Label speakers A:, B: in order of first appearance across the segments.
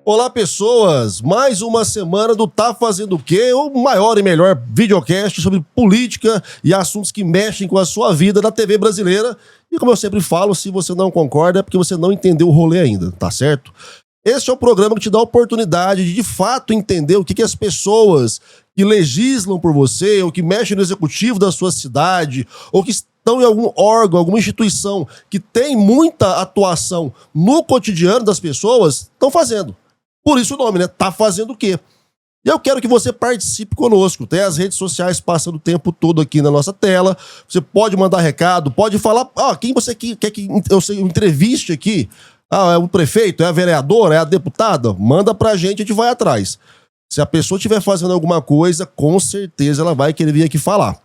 A: Olá, pessoas! Mais uma semana do Tá Fazendo o Quê? O maior e melhor videocast sobre política e assuntos que mexem com a sua vida na TV brasileira. E como eu sempre falo, se você não concorda é porque você não entendeu o rolê ainda, tá certo? Este é o programa que te dá a oportunidade de fato entender o que as pessoas que legislam por você, ou que mexem no executivo da sua cidade, ou que estão em algum órgão, alguma instituição que tem muita atuação no cotidiano das pessoas, estão fazendo. Por isso o nome, né? Tá fazendo o quê? E eu quero que você participe conosco. Tem as redes sociais passando o tempo todo aqui na nossa tela. Você pode mandar recado, pode falar... quem você quer que eu entreviste aqui? É o prefeito, é a vereadora, é a deputada? Manda pra gente, a gente vai atrás. Se a pessoa estiver fazendo alguma coisa, com certeza ela vai querer vir aqui falar.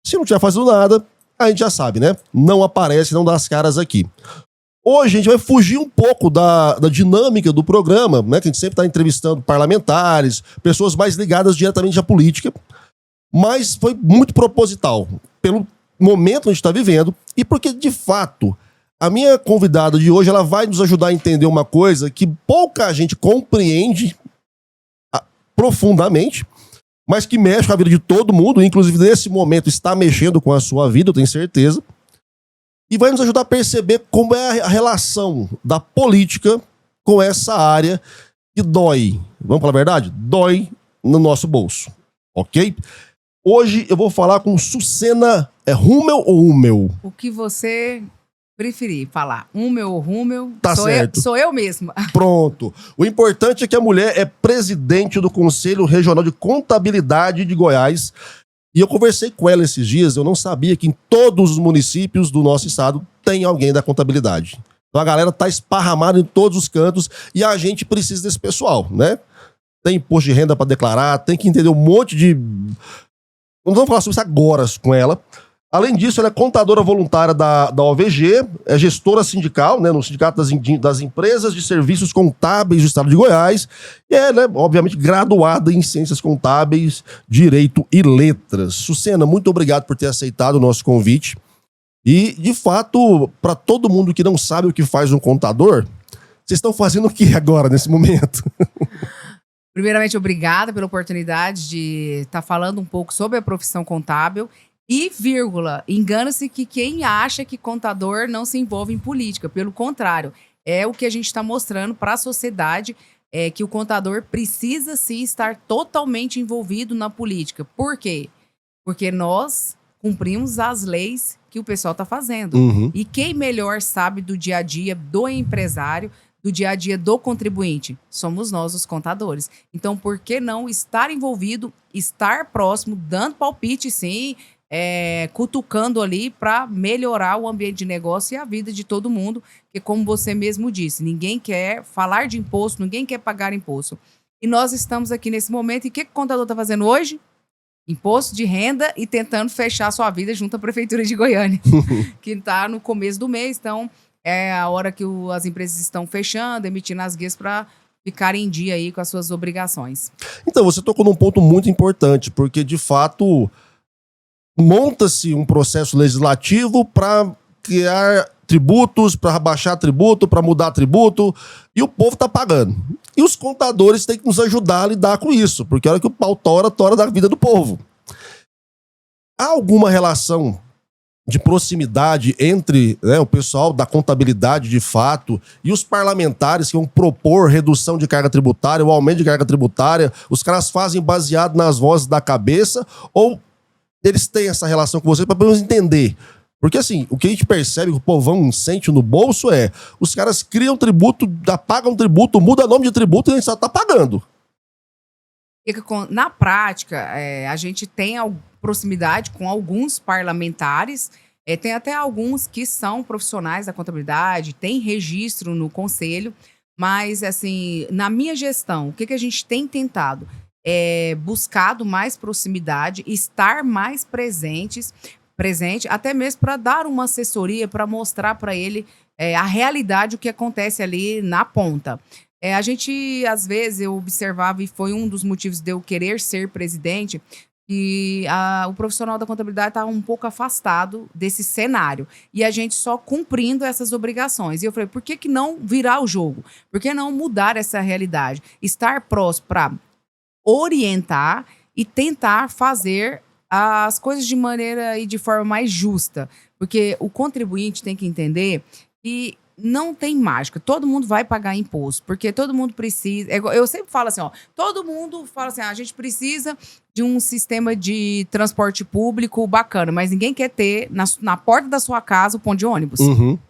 A: Se não estiver fazendo nada, a gente já sabe, né? Não aparece, não dá as caras aqui. Hoje a gente vai fugir um pouco da dinâmica do programa, né? Que a gente sempre está entrevistando parlamentares, pessoas mais ligadas diretamente à política. Mas foi muito proposital, pelo momento que a gente está vivendo e porque, de fato, a minha convidada de hoje ela vai nos ajudar a entender uma coisa que pouca gente compreende profundamente, mas que mexe com a vida de todo mundo, inclusive nesse momento está mexendo com a sua vida, eu tenho certeza. E vai nos ajudar a perceber como é a relação da política com essa área que dói. Vamos falar a verdade? Dói no nosso bolso, ok? Hoje eu vou falar com Sucena. É Rummel ou Hummel?
B: O que você preferir falar. Hummel ou Rummel.
A: Tá certo.
B: Sou eu mesma.
A: Pronto. O importante é que a mulher é presidente do Conselho Regional de Contabilidade de Goiás. E eu conversei com ela esses dias, eu não sabia que em todos os municípios do nosso estado tem alguém da contabilidade. Então a galera tá esparramada em todos os cantos e a gente precisa desse pessoal, né? Tem imposto de renda para declarar, tem que entender um monte de... Não vamos falar sobre isso agora com ela. Além disso, ela é contadora voluntária da OVG, é gestora sindical, né, no Sindicato das Empresas de Serviços Contábeis do Estado de Goiás, e é, né, obviamente, graduada em Ciências Contábeis, Direito e Letras. Sucena, muito obrigado por ter aceitado o nosso convite. E, de fato, para todo mundo que não sabe o que faz um contador, vocês estão fazendo o que agora, nesse momento?
B: Primeiramente, obrigada pela oportunidade de estar falando um pouco sobre a profissão contábil. E, vírgula, engana-se que quem acha que contador não se envolve em política. Pelo contrário, é o que a gente está mostrando para a sociedade, que o contador precisa sim estar totalmente envolvido na política. Por quê? Porque nós cumprimos as leis que o pessoal está fazendo.
A: Uhum.
B: E quem melhor sabe do dia a dia do empresário, do dia a dia do contribuinte? Somos nós, os contadores. Então, por que não estar envolvido, estar próximo, dando palpite, sim, cutucando ali para melhorar o ambiente de negócio e a vida de todo mundo, que como você mesmo disse, ninguém quer falar de imposto, ninguém quer pagar imposto. E nós estamos aqui nesse momento, e o que o contador está fazendo hoje? Imposto de renda e tentando fechar a sua vida junto à Prefeitura de Goiânia, que está no começo do mês, então é a hora que as empresas estão fechando, emitindo as guias para ficarem em dia aí com as suas obrigações.
A: Então, você tocou num ponto muito importante, porque de fato monta-se um processo legislativo para criar tributos, para baixar tributo, para mudar tributo, e o povo está pagando. E os contadores têm que nos ajudar a lidar com isso, porque a hora que o pau tora, tora da vida do povo. Há alguma relação de proximidade entre, né, o pessoal da contabilidade de fato e os parlamentares que vão propor redução de carga tributária ou aumento de carga tributária? Os caras fazem baseado nas vozes da cabeça ou eles têm essa relação com você para pelo menos entender? Porque assim, o que a gente percebe que o povão sente no bolso é os caras criam tributo, pagam tributo, muda nome de tributo e a gente só tá pagando.
B: Na prática, a gente tem proximidade com alguns parlamentares, tem até alguns que são profissionais da contabilidade, tem registro no conselho, mas assim, na minha gestão, o que a gente tem tentado? Buscado mais proximidade, estar mais presente, até mesmo para dar uma assessoria, para mostrar para ele a realidade, o que acontece ali na ponta. A gente, às vezes, eu observava, e foi um dos motivos de eu querer ser presidente, E o profissional da contabilidade está um pouco afastado desse cenário. E a gente só cumprindo essas obrigações. E eu falei, por que não virar o jogo? Por que não mudar essa realidade? Estar próximo para orientar e tentar fazer as coisas de maneira e de forma mais justa. Porque o contribuinte tem que entender que não tem mágica. Todo mundo vai pagar imposto, porque todo mundo precisa. Eu sempre falo assim, ó, todo mundo fala assim, a gente precisa de um sistema de transporte público bacana, mas ninguém quer ter na porta da sua casa o ponto de ônibus,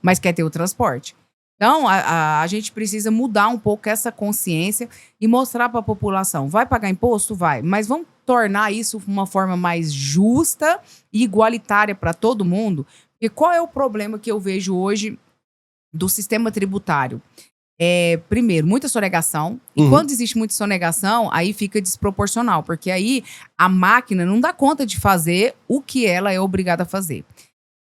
B: mas quer ter o transporte. Então, a gente precisa mudar um pouco essa consciência e mostrar para a população. Vai pagar imposto? Vai. Mas vamos tornar isso uma forma mais justa e igualitária para todo mundo. Porque qual é o problema que eu vejo hoje do sistema tributário? Primeiro, muita sonegação. E quando existe muita sonegação, aí fica desproporcional. Porque aí a máquina não dá conta de fazer o que ela é obrigada a fazer.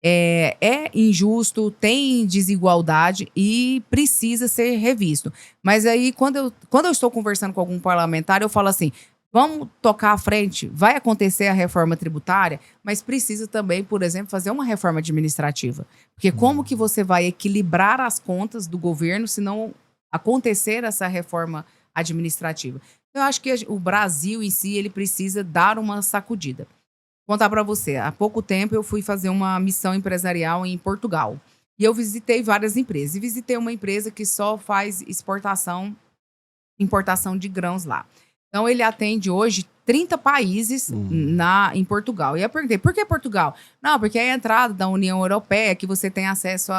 B: É injusto, tem desigualdade e precisa ser revisto. Mas aí, quando eu estou conversando com algum parlamentar, eu falo assim, vamos tocar à frente, vai acontecer a reforma tributária, mas precisa também, por exemplo, fazer uma reforma administrativa. Porque como que você vai equilibrar as contas do governo se não acontecer essa reforma administrativa? Eu acho que o Brasil em si, ele precisa dar uma sacudida. Vou contar para você, há pouco tempo eu fui fazer uma missão empresarial em Portugal. E eu visitei várias empresas. E visitei uma empresa que só faz importação de grãos lá. Então, ele atende hoje 30 países em Portugal. E eu perguntei, por que Portugal? Não, porque é a entrada da União Europeia, que você tem acesso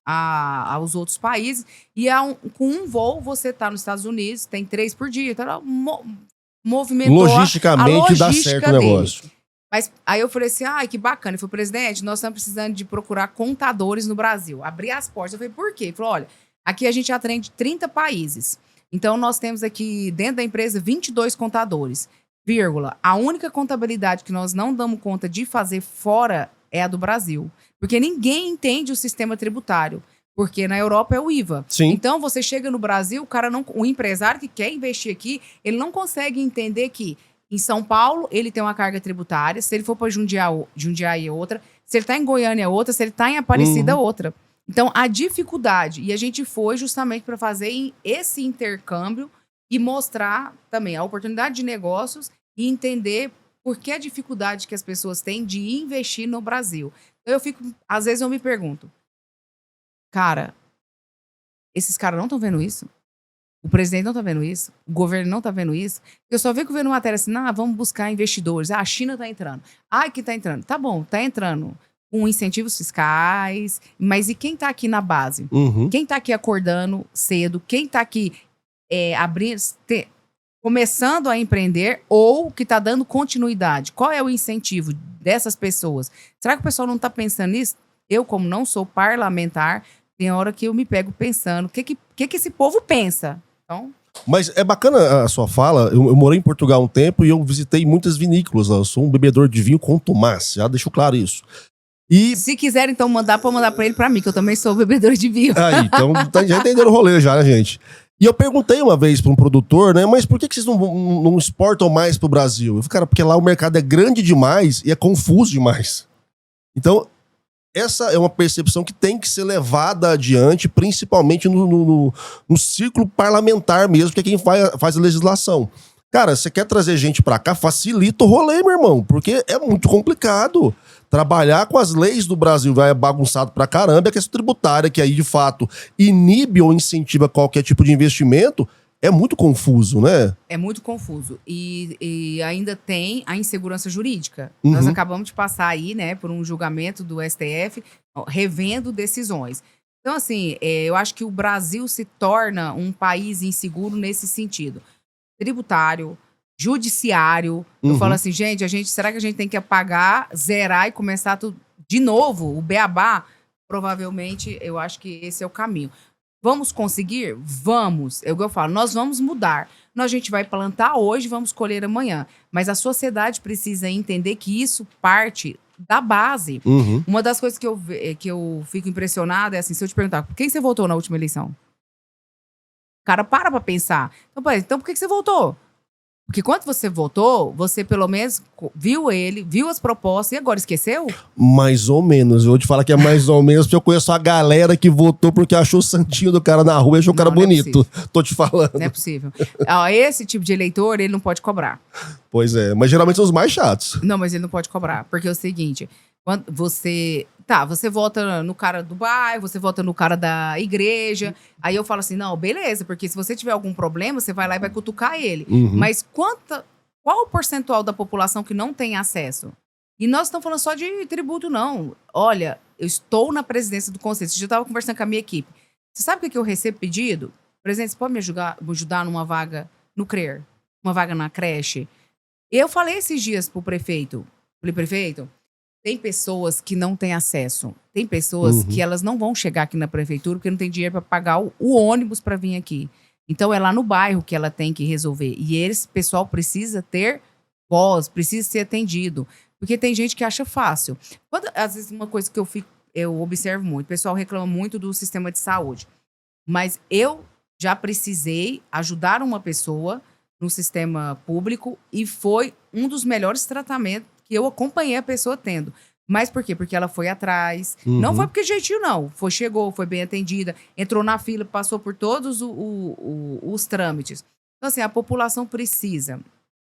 B: aos outros países. E com um voo, você está nos Estados Unidos, tem 3 por dia. Então, movimentou
A: logisticamente dá certo o negócio.
B: Mas aí eu falei assim, que bacana. Ele falou, presidente, nós estamos precisando de procurar contadores no Brasil. Abri as portas. Eu falei, por quê? Ele falou, olha, aqui a gente atende 30 países. Então, nós temos aqui, dentro da empresa, 22 contadores, vírgula. A única contabilidade que nós não damos conta de fazer fora é a do Brasil. Porque ninguém entende o sistema tributário. Porque na Europa é o IVA.
A: Sim.
B: Então, você chega no Brasil, o empresário que quer investir aqui, ele não consegue entender que em São Paulo, ele tem uma carga tributária. Se ele for para Jundiaí é outra. Se ele está em Goiânia é outra. Se ele está em Aparecida é outra. Então, a dificuldade, e a gente foi justamente para fazer esse intercâmbio e mostrar também a oportunidade de negócios e entender por que a dificuldade que as pessoas têm de investir no Brasil. Então, às vezes eu me pergunto, cara, esses caras não estão vendo isso? O presidente não está vendo isso? O governo não está vendo isso? Eu só vejo vendo matéria assim, vamos buscar investidores. A China está entrando. Que está entrando. Tá bom, está entrando com incentivos fiscais, mas e quem está aqui na base? Quem está aqui acordando cedo? Quem está aqui começando a empreender ou que está dando continuidade? Qual é o incentivo dessas pessoas? Será que o pessoal não está pensando nisso? Eu, como não sou parlamentar, tem hora que eu me pego pensando, o que esse povo pensa? Então...
A: Mas é bacana a sua fala. Eu morei em Portugal um tempo e eu visitei muitas vinícolas lá. Eu sou um bebedor de vinho com Tomás, já deixo claro isso. E...
B: se quiser, então, pode mandar pra ele, pra mim, que eu também sou bebedor de vinho.
A: Aí, então já entenderam o rolê já, né, gente? E eu perguntei uma vez para um produtor, né, mas por que vocês não exportam mais pro Brasil? Eu falei, cara, porque lá o mercado é grande demais e é confuso demais. Então, essa é uma percepção que tem que ser levada adiante, principalmente no círculo parlamentar mesmo, que é quem faz a legislação. Cara, você quer trazer gente pra cá, facilita o rolê, meu irmão, porque é muito complicado. Trabalhar com as leis do Brasil é bagunçado pra caramba, a questão tributária, que aí, de fato, inibe ou incentiva qualquer tipo de investimento, é muito confuso, né?
B: É muito confuso. E ainda tem a insegurança jurídica. Nós acabamos de passar aí, né, por um julgamento do STF, revendo decisões. Então, assim, eu acho que o Brasil se torna um país inseguro nesse sentido. Tributário, judiciário. Eu falo assim, será que a gente tem que apagar, zerar e começar tudo de novo? O beabá, provavelmente, eu acho que esse é o caminho. Vamos conseguir? Vamos. É o que eu falo, nós vamos mudar. A gente vai plantar hoje, vamos colher amanhã. Mas a sociedade precisa entender que isso parte da base. Uma das coisas que eu fico impressionada é assim, se eu te perguntar, por quem você votou na última eleição? O cara para pra pensar. Então por que você votou? Porque quando você votou, você pelo menos viu ele, viu as propostas e agora esqueceu?
A: Mais ou menos. Eu vou te falar que é mais ou menos, porque eu conheço a galera que votou porque achou o santinho do cara na rua e achou o cara bonito. Tô te falando.
B: Não é possível. Esse tipo de eleitor, ele não pode cobrar.
A: Pois é, mas geralmente são os mais chatos.
B: Não, mas ele não pode cobrar. Porque é o seguinte, quando você... Tá, você vota no cara do bairro, você vota no cara da igreja. Aí eu falo assim, não, beleza, porque se você tiver algum problema, você vai lá e vai cutucar ele. Mas qual o percentual da população que não tem acesso? E nós estamos falando só de tributo, não. Olha, eu estou na presidência do conselho. Eu já estava conversando com a minha equipe. Você sabe o que eu recebo pedido? Presidente, você pode me ajudar numa vaga no CRER? Uma vaga na creche? Eu falei esses dias pro prefeito. Falei, prefeito, tem pessoas que não têm acesso. Tem pessoas que elas não vão chegar aqui na prefeitura porque não tem dinheiro para pagar o ônibus para vir aqui. Então, é lá no bairro que ela tem que resolver. E esse pessoal precisa ter voz, precisa ser atendido. Porque tem gente que acha fácil. Às vezes, uma coisa que eu observo muito, o pessoal reclama muito do sistema de saúde. Mas eu já precisei ajudar uma pessoa no sistema público e foi um dos melhores tratamentos que eu acompanhei a pessoa tendo. Mas por quê? Porque ela foi atrás. Não foi porque jeitinho, não. Chegou, foi bem atendida, entrou na fila, passou por todos os trâmites. Então, assim, a população precisa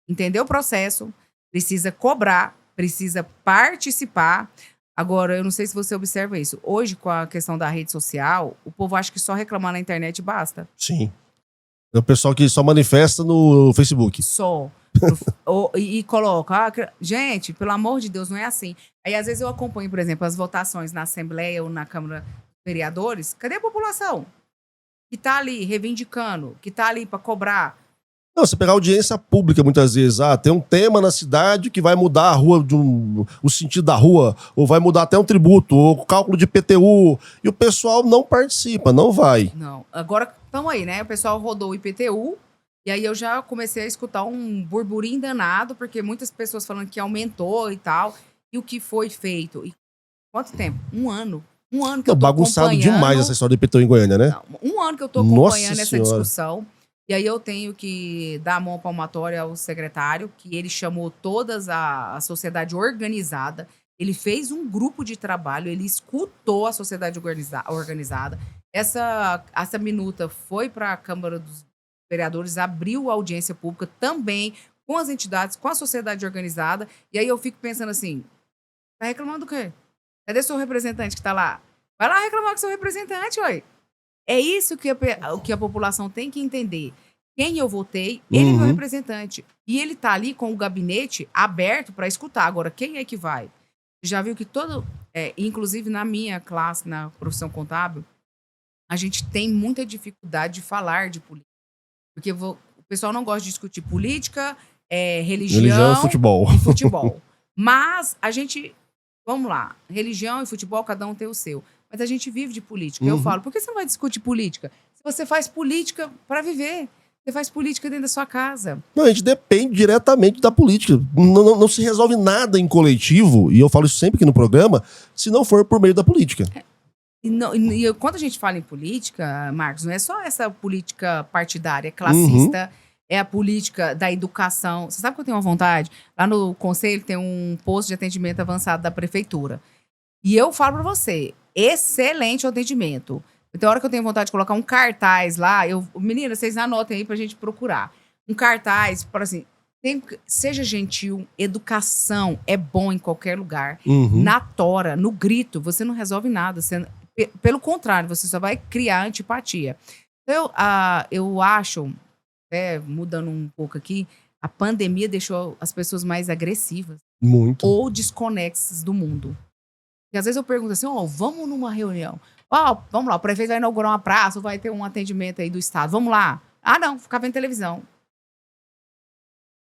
B: entender o processo, precisa cobrar, precisa participar. Agora, eu não sei se você observa isso. Hoje, com a questão da rede social, o povo acha que só reclamar na internet basta.
A: Sim. É o pessoal que só manifesta no Facebook.
B: Só. E coloca... gente, pelo amor de Deus, não é assim. Aí, às vezes, eu acompanho, por exemplo, as votações na Assembleia ou na Câmara dos Vereadores. Cadê a população? Que tá ali reivindicando, que tá ali para cobrar.
A: Não, você pegar audiência pública muitas vezes. Tem um tema na cidade que vai mudar a rua, o sentido da rua, ou vai mudar até um tributo, ou cálculo de IPTU. E o pessoal não participa, não vai.
B: Não. Agora, estamos aí, né? O pessoal rodou o IPTU. E aí eu já comecei a escutar um burburinho danado, porque muitas pessoas falando que aumentou e tal. E o que foi feito? E quanto tempo? Um ano. Um ano que eu tô
A: bagunçado
B: acompanhando.
A: Demais essa história do IPTU em Goiânia, né?
B: Não, um ano que eu tô acompanhando
A: Nossa
B: essa
A: Senhora.
B: discussão. E aí eu tenho que dar a mão palmatória ao secretário, que ele chamou toda a sociedade organizada. Ele fez um grupo de trabalho, ele escutou a sociedade organizada. Essa minuta foi para a Câmara dos Vereadores, abriu a audiência pública também com as entidades, com a sociedade organizada. E aí eu fico pensando assim, tá reclamando do quê? Cadê seu representante que tá lá? Vai lá reclamar com seu representante, ué. É isso que a população tem que entender. Quem eu votei, ele é meu representante. E ele tá ali com o gabinete aberto para escutar. Agora, quem é que vai? Já viu que inclusive na minha classe, na profissão contábil, a gente tem muita dificuldade de falar de política. Porque o pessoal não gosta de discutir política, religião
A: e futebol.
B: Mas a gente, vamos lá, religião e futebol, cada um tem o seu. Mas a gente vive de política. Eu falo, por que você não vai discutir política? Se você faz política para viver, você faz política dentro da sua casa.
A: Não, a gente depende diretamente da política. Não se resolve nada em coletivo, e eu falo isso sempre aqui no programa, se não for por meio da política.
B: E quando a gente fala em política, Marcos, não é só essa política partidária, classista, é a política da educação. Você sabe que eu tenho uma vontade? Lá no conselho tem um posto de atendimento avançado da prefeitura. E eu falo pra você, excelente o atendimento. Tem hora que eu tenho vontade de colocar um cartaz lá. Meninas, vocês anotem aí pra gente procurar. Um cartaz, para assim, seja gentil, educação é bom em qualquer lugar. Na tora, no grito, você não resolve nada. Pelo contrário, você só vai criar antipatia. Então, eu acho, mudando um pouco aqui, a pandemia deixou as pessoas mais agressivas.
A: Muito.
B: Ou desconexas do mundo. E às vezes eu pergunto assim, vamos numa reunião. Vamos lá, o prefeito vai inaugurar uma praça, ou vai ter um atendimento aí do Estado. Vamos lá. Não, ficar vendo televisão.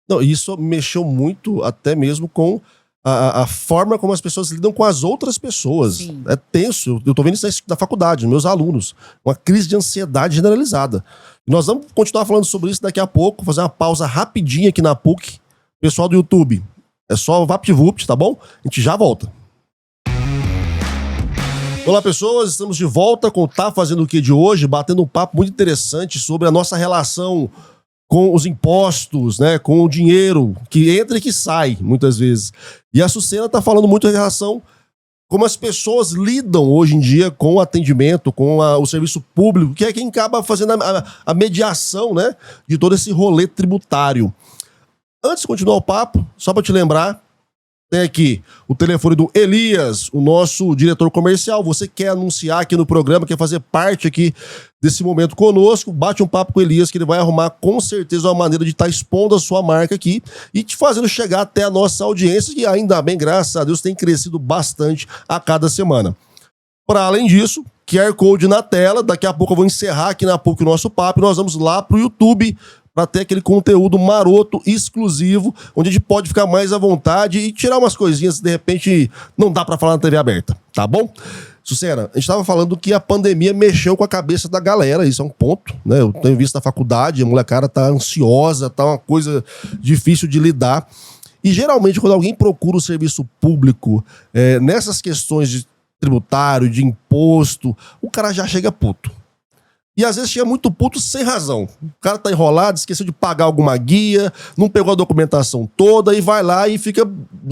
A: Não, isso mexeu muito até mesmo com a forma como as pessoas lidam com as outras pessoas.
B: Sim.
A: É tenso. Eu tô vendo isso na faculdade, meus alunos. Uma crise de ansiedade generalizada. E nós vamos continuar falando sobre isso daqui a pouco, fazer uma pausa rapidinha aqui na PUC. Pessoal do YouTube, é só VaptVupt, tá bom? A gente já volta. Olá, pessoas, estamos de volta com o Tá Fazendo o Que de hoje, batendo um papo muito interessante sobre a nossa relação com os impostos, né, com o dinheiro que entra e que sai, muitas vezes. E a Sucena está falando muito em relação como as pessoas lidam hoje em dia com o atendimento, com o serviço público, que é quem acaba fazendo a mediação, né, de todo esse rolê tributário. Antes de continuar o papo, só para te lembrar, tem aqui o telefone do Elias, o nosso diretor comercial. Você quer anunciar aqui no programa, quer fazer parte aqui desse momento conosco, bate um papo com o Elias, que ele vai arrumar com certeza uma maneira de estar expondo a sua marca aqui e te fazendo chegar até a nossa audiência, que ainda bem, graças a Deus, tem crescido bastante a cada semana. Para além disso, QR Code na tela. Daqui a pouco eu vou encerrar aqui na PUC o nosso papo e nós vamos lá para o YouTube para ter aquele conteúdo maroto, exclusivo, onde a gente pode ficar mais à vontade e tirar umas coisinhas que de repente não dá para falar na TV aberta, tá bom? Sucena, a gente estava falando que a pandemia mexeu com a cabeça da galera, isso é um ponto, né? Eu tenho visto na faculdade, a molecada tá ansiosa, tá uma coisa difícil de lidar. E geralmente quando alguém procura o serviço público, nessas questões de tributário, de imposto, o cara já chega puto. E às vezes chega muito puto sem razão. O cara tá enrolado, esqueceu de pagar alguma guia, não pegou a documentação toda e vai lá e fica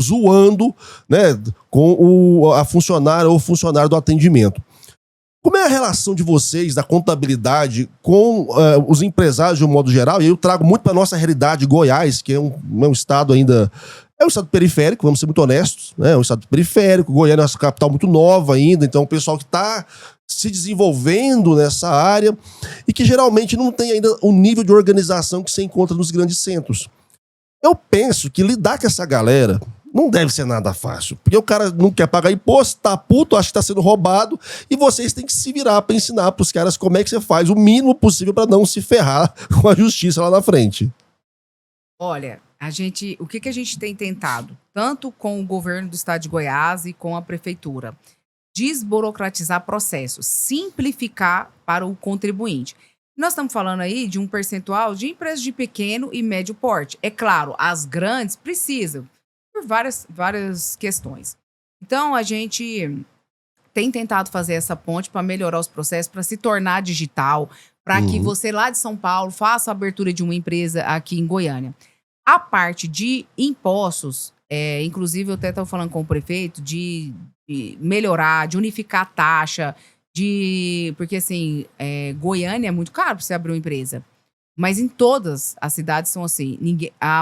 A: zoando, né, com a funcionária ou o funcionário do atendimento. Como é a relação de vocês, da contabilidade, com os empresários de um modo geral? E eu trago muito para nossa realidade, Goiás, que é um estado ainda... É um estado periférico, vamos ser muito honestos, né? É um estado periférico, Goiânia é uma capital muito nova ainda, então o pessoal que está se desenvolvendo nessa área e que geralmente não tem ainda o nível de organização que se encontra nos grandes centros. Eu penso que lidar com essa galera não deve ser nada fácil, porque o cara não quer pagar imposto, tá puto, acha que tá sendo roubado, e vocês têm que se virar para ensinar pros caras como é que você faz o mínimo possível para não se ferrar com a justiça lá na frente.
B: Olha, o que a gente tem tentado, tanto com o governo do estado de Goiás e com a prefeitura? Desburocratizar processos, simplificar para o contribuinte. Nós estamos falando aí de um percentual de empresas de pequeno e médio porte. É claro, as grandes precisam, por várias questões. Então, a gente tem tentado fazer essa ponte para melhorar os processos, para se tornar digital, para que você lá de São Paulo faça a abertura de uma empresa aqui em Goiânia. A parte de impostos, inclusive eu até estava falando com o prefeito, de melhorar, de unificar a taxa, porque assim, Goiânia é muito caro para você abrir uma empresa. Mas em todas as cidades são assim.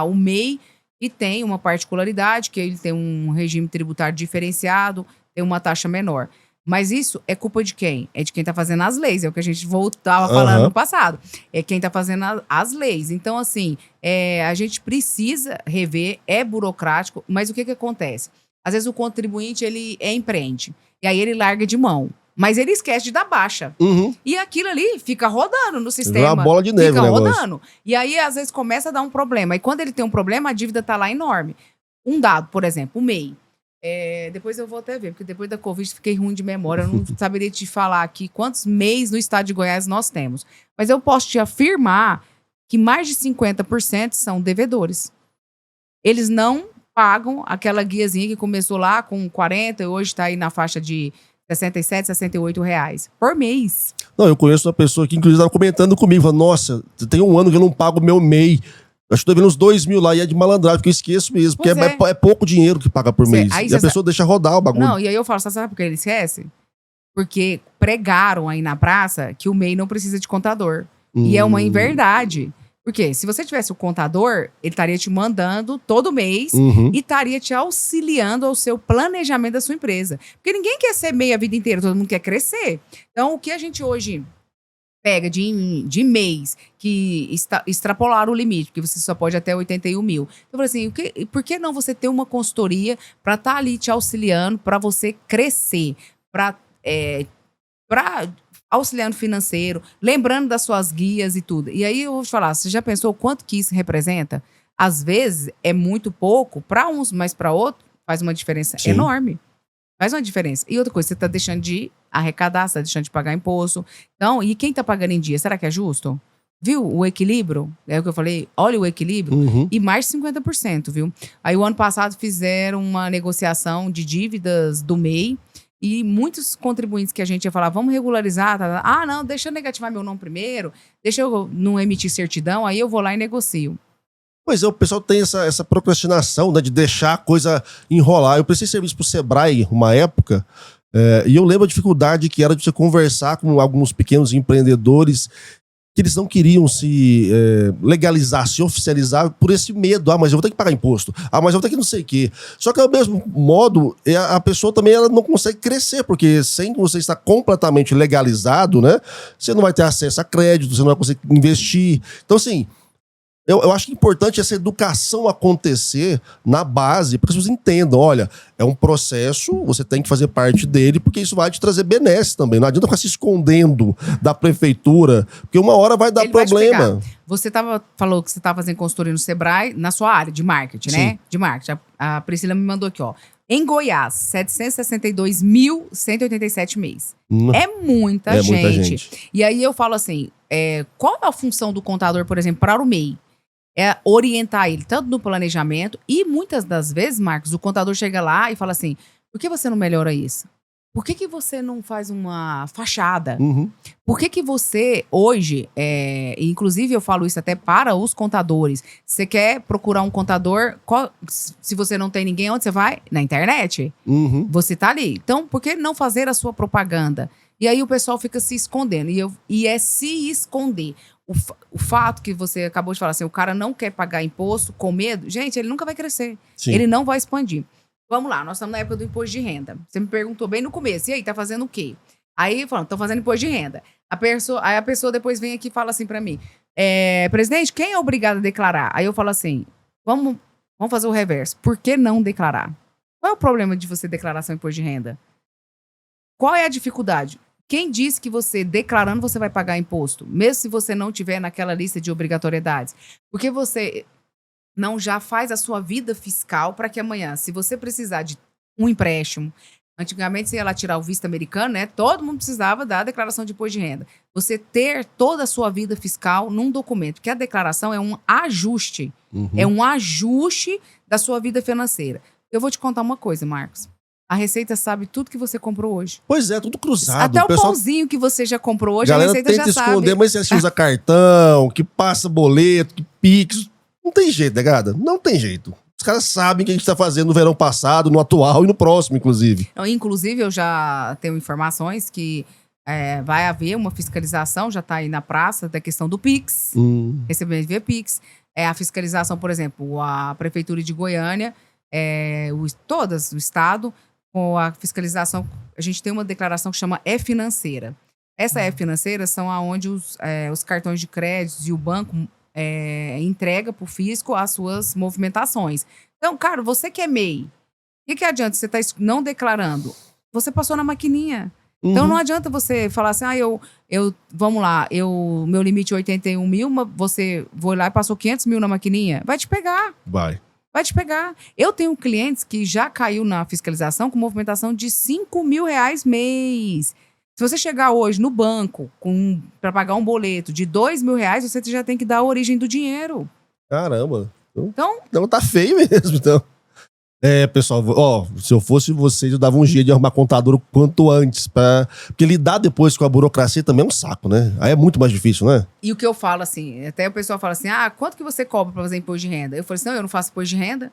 B: O MEI e tem uma particularidade, que ele tem um regime tributário diferenciado, tem uma taxa menor. Mas isso é culpa de quem? É de quem está fazendo as leis, é o que a gente estava falando no passado. É quem está fazendo as leis. Então, assim, a gente precisa rever, é burocrático, mas o que acontece? Às vezes o contribuinte, ele empreende, e aí ele larga de mão. Mas ele esquece de dar baixa. E aquilo ali fica rodando no sistema.
A: Uma bola de neve,
B: fica
A: né,
B: rodando. E aí, às vezes, começa a dar um problema. E quando ele tem um problema, a dívida está lá enorme. Um dado, por exemplo, o MEI. Depois eu vou até ver, porque depois da Covid fiquei ruim de memória. Eu não saberia te falar aqui quantos MEIs no estado de Goiás nós temos. Mas eu posso te afirmar que mais de 50% são devedores. Eles não pagam aquela guiazinha que começou lá com 40 e hoje está aí na faixa de 67, 68 reais por mês.
A: Não, eu conheço uma pessoa que inclusive estava comentando comigo, falando, nossa, tem um ano que eu não pago o meu MEI. Acho que tô vendo uns 2 mil lá e é de malandragem, porque eu esqueço mesmo. Porque é pouco dinheiro que paga por mês. E a pessoa deixa rodar o bagulho.
B: Não, e aí eu falo, sabe por que ele esquece? Porque pregaram aí na praça que o MEI não precisa de contador. E é uma inverdade. Porque se você tivesse o contador, ele estaria te mandando todo mês e estaria te auxiliando ao seu planejamento da sua empresa. Porque ninguém quer ser MEI a vida inteira, todo mundo quer crescer. Então, o que a gente hoje pega de mês que extrapolaram o limite, porque você só pode até 81 mil. Então, eu falei assim, por que não você ter uma consultoria para estar ali te auxiliando, para você crescer, para auxiliando financeiro, lembrando das suas guias e tudo. E aí eu vou te falar, você já pensou quanto que isso representa? Às vezes é muito pouco para uns, mas para outros faz uma diferença enorme. Faz uma diferença. E outra coisa, você está deixando de arrecadar, você está deixando de pagar imposto. Então, e quem está pagando em dia? Será que é justo? Viu o equilíbrio? É o que eu falei, olha o equilíbrio. E mais de 50%, viu? Aí o ano passado fizeram uma negociação de dívidas do MEI E muitos contribuintes que a gente ia falar, vamos regularizar, tá? Ah, não, deixa eu negativar meu nome primeiro, deixa eu não emitir certidão, aí eu vou lá e negocio.
A: Pois é, o pessoal tem essa procrastinação, né, de deixar a coisa enrolar. Eu prestei serviço pro Sebrae uma época, e eu lembro a dificuldade que era de você conversar com alguns pequenos empreendedores que eles não queriam se legalizar, se oficializar por esse medo. Ah, mas eu vou ter que pagar imposto. Ah, mas eu vou ter que não sei o quê. Só que, ao mesmo modo, a pessoa também ela não consegue crescer, porque sem você estar completamente legalizado, né, você não vai ter acesso a crédito, você não vai conseguir investir. Então, assim, eu acho que é importante essa educação acontecer na base, para que as pessoas entendam, olha, é um processo, você tem que fazer parte dele, porque isso vai te trazer benesse também. Não adianta ficar se escondendo da prefeitura, porque uma hora vai dar
B: Ele vai te
A: problema.
B: pegar. Você falou que você estava fazendo consultoria no Sebrae, na sua área de marketing, né?
A: Sim.
B: De marketing. A Priscila me mandou aqui, ó. Em Goiás, 762.187 mês. É muita gente. E aí eu falo assim, qual é a função do contador, por exemplo, para o MEI? É orientar ele tanto no planejamento e muitas das vezes, Marcos, o contador chega lá e fala assim, por que você não melhora isso? Por que você não faz uma fachada?
A: Uhum.
B: Por que você hoje, inclusive eu falo isso até para os contadores, você quer procurar um contador, se você não tem ninguém, onde você vai? Na internet.
A: Uhum.
B: Você tá ali. Então, por que não fazer a sua propaganda? E aí o pessoal fica se escondendo. E é se esconder. O fato que você acabou de falar assim, o cara não quer pagar imposto com medo, gente, ele nunca vai crescer.
A: Sim.
B: Ele não vai expandir. Vamos lá, nós estamos na época do imposto de renda. Você me perguntou bem no começo, e aí, tá fazendo o quê? Aí, falando, tô fazendo imposto de renda. Aí a pessoa depois vem aqui e fala assim pra mim, presidente, quem é obrigado a declarar? Aí eu falo assim, vamos fazer o reverso. Por que não declarar? Qual é o problema de você declarar seu imposto de renda? Qual é a dificuldade? Quem disse que você, declarando, você vai pagar imposto? Mesmo se você não tiver naquela lista de obrigatoriedades. Porque você não já faz a sua vida fiscal para que amanhã, se você precisar de um empréstimo, antigamente você ia lá tirar o visto americano, né? Todo mundo precisava da declaração de imposto de renda. Você ter toda a sua vida fiscal num documento, porque a declaração é um ajuste.
A: Uhum.
B: É um ajuste da sua vida financeira. Eu vou te contar uma coisa, Marcos. A Receita sabe tudo que você comprou hoje.
A: Pois é, tudo cruzado.
B: Até o pãozinho que você já comprou hoje, a Receita já sabe.
A: Galera tenta esconder, mas você usa cartão, que passa boleto, que Pix. Não tem jeito, negada. Não tem jeito. Os caras sabem o que a gente tá fazendo no verão passado, no atual e no próximo, inclusive.
B: Inclusive, eu já tenho informações que vai haver uma fiscalização, já tá aí na praça, da questão do Pix. Recebimento via Pix. A fiscalização, por exemplo, a Prefeitura de Goiânia, todas o Estado, com a fiscalização, a gente tem uma declaração que chama E-Financeira. Essa E-Financeira são aonde os cartões de crédito e o banco entrega para o fisco as suas movimentações. Então, cara, você que é MEI, o que adianta você estar não declarando? Você passou na maquininha.
A: Uhum.
B: Então, não adianta você falar assim, vamos lá, meu limite é 81 mil, mas você foi lá e passou 500 mil na maquininha. Vai te pegar. Vai te pegar. Eu tenho clientes que já caiu na fiscalização com movimentação de 5 mil reais mês. Se você chegar hoje no banco para pagar um boleto de 2 mil reais, você já tem que dar a origem do dinheiro.
A: Caramba. Então tá feio mesmo, então. Pessoal, se eu fosse vocês, eu dava um jeito de arrumar contador o quanto antes. Porque lidar depois com a burocracia também é um saco, né? Aí é muito mais difícil, né?
B: E o que eu falo assim, até o pessoal fala assim, quanto que você cobra pra fazer imposto de renda? Eu falei assim, não, eu não faço imposto de renda.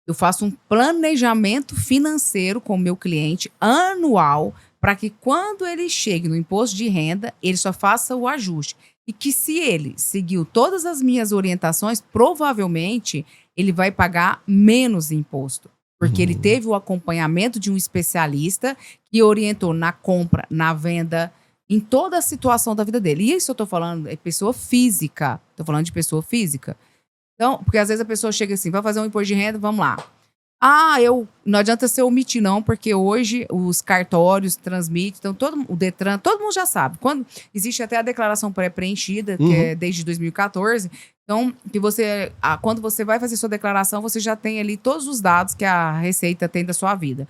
B: Eu faço um planejamento financeiro com o meu cliente anual para que quando ele chegue no imposto de renda, ele só faça o ajuste. E que se ele seguiu todas as minhas orientações, provavelmente ele vai pagar menos imposto. Porque ele teve o acompanhamento de um especialista que orientou na compra, na venda, em toda a situação da vida dele. E isso eu tô falando é pessoa física. Tô falando de pessoa física. Então, porque às vezes a pessoa chega assim, vai fazer um imposto de renda, vamos lá. Não adianta você omitir não, porque hoje os cartórios transmitem, então o Detran, todo mundo já sabe. Quando existe até a declaração pré-preenchida, que é desde 2014, então, quando você vai fazer sua declaração, você já tem ali todos os dados que a Receita tem da sua vida.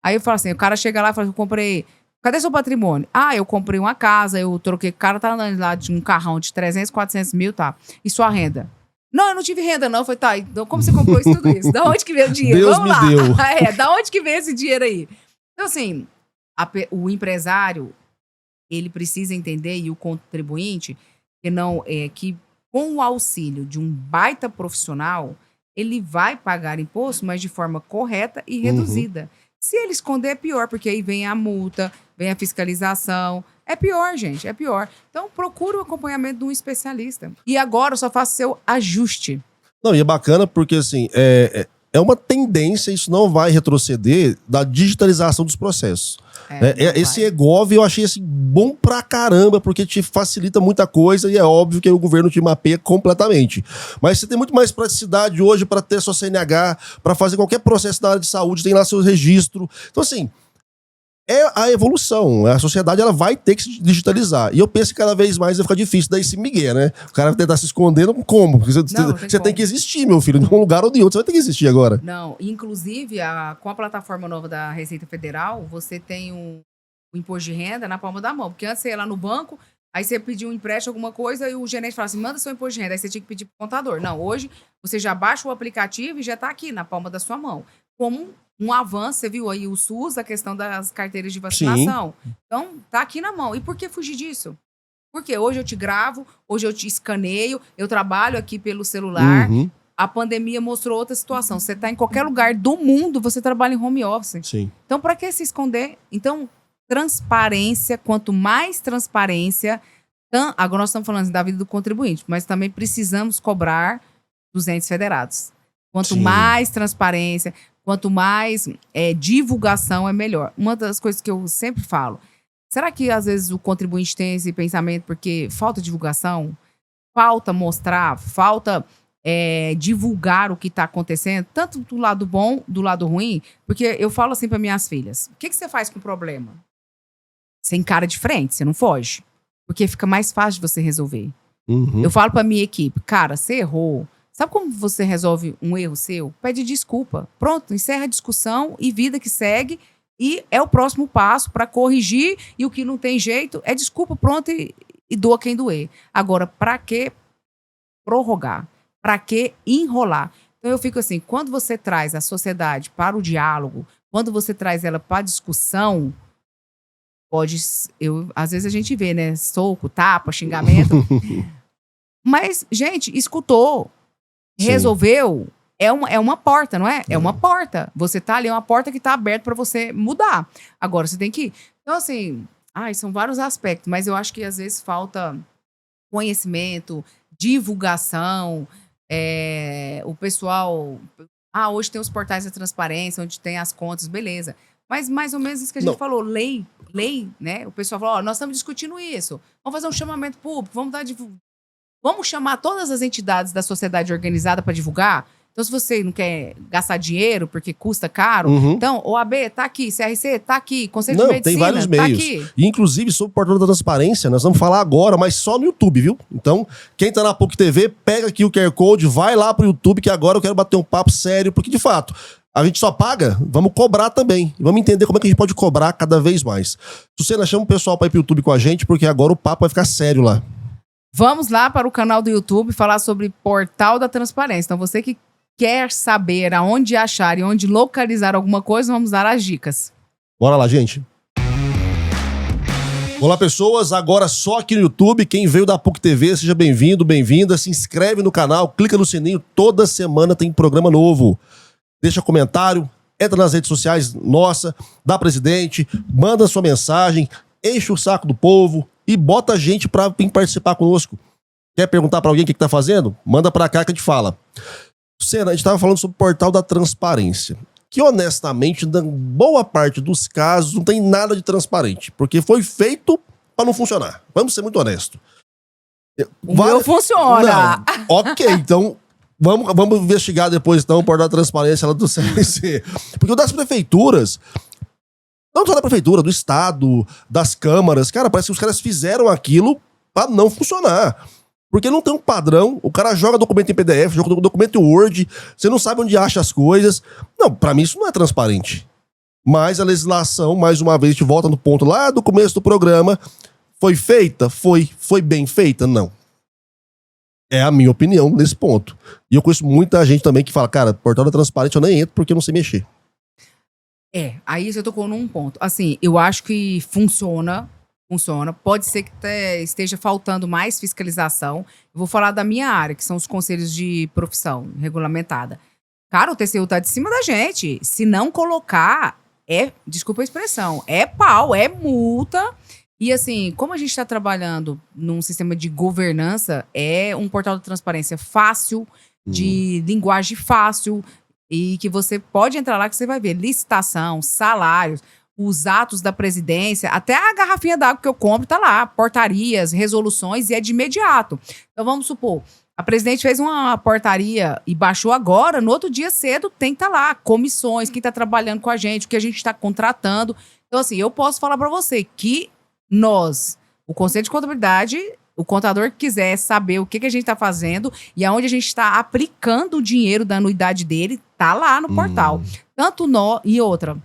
B: Aí eu falo assim, o cara chega lá e fala, eu comprei, cadê seu patrimônio? Eu comprei uma casa, eu troquei, o cara tá andando lá de um carrão de 300, 400 mil, tá? E sua renda? Não, eu não tive renda, não. Eu falei, tá, então como você comprou tudo isso? Da onde que veio o dinheiro?
A: Deus
B: Vamos
A: me
B: lá.
A: deu.
B: Da onde que veio esse dinheiro aí? Então, assim, o empresário, ele precisa entender, e o contribuinte, que com o auxílio de um baita profissional, ele vai pagar imposto, mas de forma correta e reduzida. Se ele esconder, é pior, porque aí vem a multa, vem a fiscalização. É pior, gente, é pior. Então, procure o acompanhamento de um especialista. E agora, eu só faço seu ajuste.
A: Não, e é bacana porque, assim, é uma tendência, isso não vai retroceder, da digitalização dos processos. Esse eGov eu achei assim, bom pra caramba, porque te facilita muita coisa e é óbvio que o governo te mapeia completamente. Mas você tem muito mais praticidade hoje para ter sua CNH, para fazer qualquer processo na área de saúde, tem lá seu registro. Então, assim, é a evolução. A sociedade ela vai ter que se digitalizar. E eu penso que cada vez mais vai ficar difícil daí se migué, né? O cara vai tentar se esconder, como? Porque você tem que existir, meu filho. De um lugar ou de outro, você vai ter que existir agora.
B: Não, inclusive, com a plataforma nova da Receita Federal, você tem o imposto de renda na palma da mão. Porque antes você ia lá no banco, aí você pediu um empréstimo, alguma coisa, e o gerente fala assim, manda seu imposto de renda. Aí você tinha que pedir pro contador. Não, hoje você já baixa o aplicativo e já tá aqui na palma da sua mão. Como um avanço, você viu aí o SUS, a questão das carteiras de vacinação. Sim. Então, tá aqui na mão. E por que fugir disso? Porque hoje eu te gravo, hoje eu te escaneio, eu trabalho aqui pelo celular. A pandemia mostrou outra situação. Você tá em qualquer lugar do mundo, você trabalha em home office.
A: Sim.
B: Então, para que se esconder? Então, transparência, quanto mais transparência... Agora nós estamos falando da vida do contribuinte, mas também precisamos cobrar dos entes federados. Quanto mais transparência, quanto mais divulgação, é melhor. Uma das coisas que eu sempre falo, será que às vezes o contribuinte tem esse pensamento porque falta divulgação? Falta mostrar, falta divulgar o que está acontecendo, tanto do lado bom, do lado ruim? Porque eu falo assim para minhas filhas, o que você faz com o problema? Você encara de frente, você não foge. Porque fica mais fácil de você resolver. Eu falo para minha equipe, cara, você errou. Sabe como você resolve um erro seu? Pede desculpa. Pronto, encerra a discussão e vida que segue. E é o próximo passo para corrigir. E o que não tem jeito é desculpa, pronto, e doa quem doer. Agora, para que prorrogar? Para que enrolar? Então eu fico assim, quando você traz a sociedade para o diálogo, quando você traz ela para a discussão, às vezes a gente vê, né? Soco, tapa, xingamento. Mas, gente, escutou. Resolveu, é uma porta, não é? É uma porta. Você tá ali, é uma porta que tá aberta para você mudar. Agora, você tem que ir. Então, assim, são vários aspectos, mas eu acho que às vezes falta conhecimento, divulgação, o pessoal... hoje tem os portais da transparência, onde tem as contas, beleza. Mas mais ou menos isso que a gente falou, lei, né? O pessoal falou, nós estamos discutindo isso. Vamos fazer um chamamento público, vamos chamar todas as entidades da sociedade organizada para divulgar? Então, se você não quer gastar dinheiro porque custa caro, então, OAB tá aqui, CRC tá aqui, Conselho de Medicina
A: tem vários meios.
B: Tá aqui.
A: E, inclusive, sobre o portal da transparência, nós vamos falar agora, mas só no YouTube, viu? Então, quem tá na PUC TV, pega aqui o QR Code, vai lá pro YouTube, que agora eu quero bater um papo sério, porque, de fato, a gente só paga, vamos cobrar também. Vamos entender como é que a gente pode cobrar cada vez mais. Sucena, chama o pessoal para ir pro YouTube com a gente, porque agora o papo vai ficar sério lá.
B: Vamos lá para o canal do YouTube falar sobre Portal da Transparência. Então, você que quer saber aonde achar e onde localizar alguma coisa, vamos dar as dicas.
A: Bora lá, gente. Olá, pessoas. Agora só aqui no YouTube. Quem veio da PUC TV, seja bem-vindo, bem-vinda. Se inscreve no canal, clica no sininho. Toda semana tem programa novo. Deixa comentário, entra nas redes sociais nossa, da Presidente, manda sua mensagem, enche o saco do povo e bota a gente pra vir participar conosco. Quer perguntar pra alguém o que tá fazendo? Manda pra cá que a gente fala. Sena, a gente tava falando sobre o Portal da Transparência, que honestamente, na boa parte dos casos, não tem nada de transparente, porque foi feito pra não funcionar. Vamos ser muito honestos.
B: Meu funciona.
A: Não. Ok, então... Vamos investigar depois, então, o portal da transparência lá do CRC. Porque o das prefeituras, não só da prefeitura, do estado, das câmaras, cara, parece que os caras fizeram aquilo pra não funcionar. Porque não tem um padrão, o cara joga documento em PDF, joga documento em Word, você não sabe onde acha as coisas. Não, pra mim isso não é transparente. Mas a legislação, mais uma vez, a gente volta no ponto lá do começo do programa, foi feita? Foi bem feita? Não. É a minha opinião nesse ponto. E eu conheço muita gente também que fala, cara, portal da transparência eu nem entro porque eu não sei mexer.
B: Aí você tocou num ponto. Assim, eu acho que funciona. Pode ser que esteja faltando mais fiscalização. Eu vou falar da minha área, que são os conselhos de profissão regulamentada. Cara, o TCU tá de cima da gente. Se não colocar, desculpa a expressão, é pau, é multa. E assim, como a gente está trabalhando num sistema de governança, é um portal de transparência fácil, de linguagem fácil, e que você pode entrar lá que você vai ver licitação, salários, os atos da presidência, até a garrafinha d'água que eu compro tá lá, portarias, resoluções, e é de imediato. Então vamos supor, a presidente fez uma portaria e baixou agora, no outro dia cedo tem que estar lá, comissões, quem está trabalhando com a gente, o que a gente está contratando. Então assim, eu posso falar para você que nós, o Conselho de Contabilidade, o contador que quiser saber o que a gente está fazendo e aonde a gente está aplicando o dinheiro da anuidade dele, tá lá no portal. Tanto nós e outra.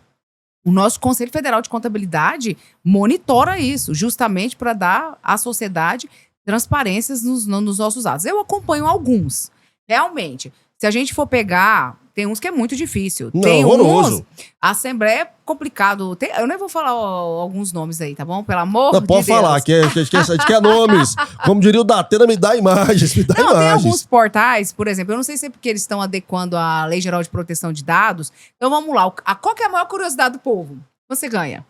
B: O nosso Conselho Federal de Contabilidade monitora isso, justamente para dar à sociedade transparências nos nossos atos. Eu acompanho alguns, realmente. Se a gente for pegar, tem uns que é muito difícil.
A: Não,
B: tem
A: horroroso.
B: uns, a Assembleia é complicado. Eu nem vou falar alguns nomes aí, tá bom? Pelo amor de Deus.
A: Pode falar, que a gente quer nomes. Como diria o Datena, me dá imagens, me dá
B: Tem
A: imagens.
B: alguns portais, por exemplo, eu não sei se é porque eles estão adequando a Lei Geral de Proteção de Dados. Então vamos lá, qual que é a maior curiosidade do povo? Você ganha.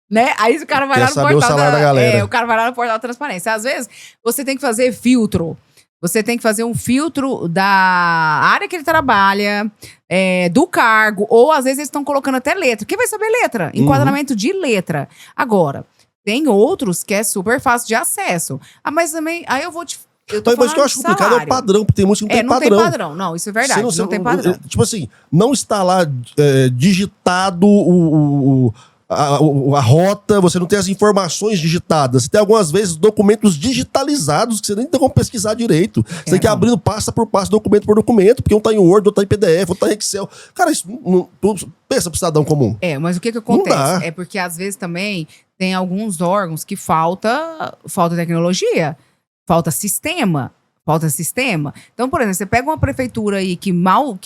B: Né? Aí o cara vai lá no
A: saber
B: portal
A: o salário da galera.
B: o cara vai lá no portal da transparência. Às vezes, você tem que fazer filtro. Você tem que fazer um filtro da área que ele trabalha, do cargo, ou às vezes eles estão colocando até letra. Quem vai saber letra? Enquadramento de letra. Agora, tem outros que é super fácil de acesso. Mas também, aí eu vou te...
A: Mas o que eu acho complicado é o padrão, porque tem muitos que não tem padrão.
B: Não tem padrão, não, isso é verdade, não tem padrão.
A: Tipo assim, não está lá digitado a rota, você não tem as informações digitadas. Você tem algumas vezes documentos digitalizados que você nem tem como pesquisar direito. Você tem que ir abrindo pasta por pasta, documento por documento, porque um tá em Word, outro tá em PDF, outro tá em Excel. Cara, isso não pensa pro cidadão comum.
B: Mas o que acontece? É porque às vezes também tem alguns órgãos que falta tecnologia, falta sistema. Então, por exemplo, você pega uma prefeitura aí que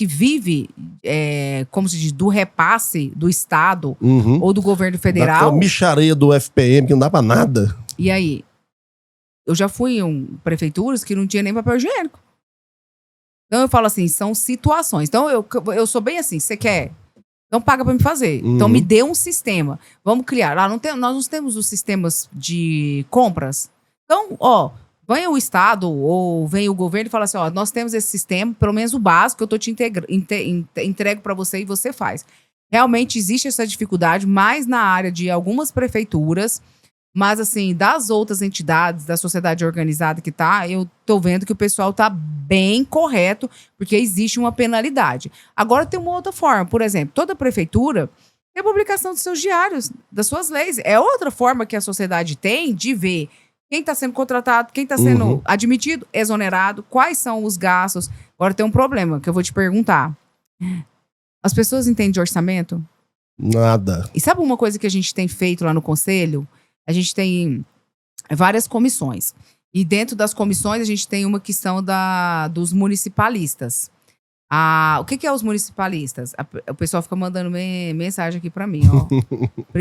B: vive, como se diz, do repasse do Estado ou do governo federal.
A: Daquela michareia do FPM que não dá pra nada.
B: E aí? Eu já fui em prefeituras que não tinha nem papel higiênico. Então eu falo assim, são situações. Então eu sou bem assim, você quer? Então paga pra me fazer. Então me dê um sistema. Vamos criar. Nós não temos os sistemas de compras. Então, vem o Estado ou vem o governo e fala assim, nós temos esse sistema, pelo menos o básico, eu te entrego para você e você faz. Realmente existe essa dificuldade, mais na área de algumas prefeituras, mas assim, das outras entidades, da sociedade organizada que tá, eu tô vendo que o pessoal tá bem correto, porque existe uma penalidade. Agora tem uma outra forma, por exemplo, toda prefeitura tem a publicação dos seus diários, das suas leis. É outra forma que a sociedade tem de ver quem está sendo contratado, quem está sendo admitido, exonerado, quais são os gastos. Agora tem um problema que eu vou te perguntar. As pessoas entendem de orçamento?
A: Nada.
B: E sabe uma coisa que a gente tem feito lá no Conselho? A gente tem várias comissões. E dentro das comissões a gente tem uma que são dos municipalistas. O que é os municipalistas? O pessoal fica mandando mensagem aqui pra mim,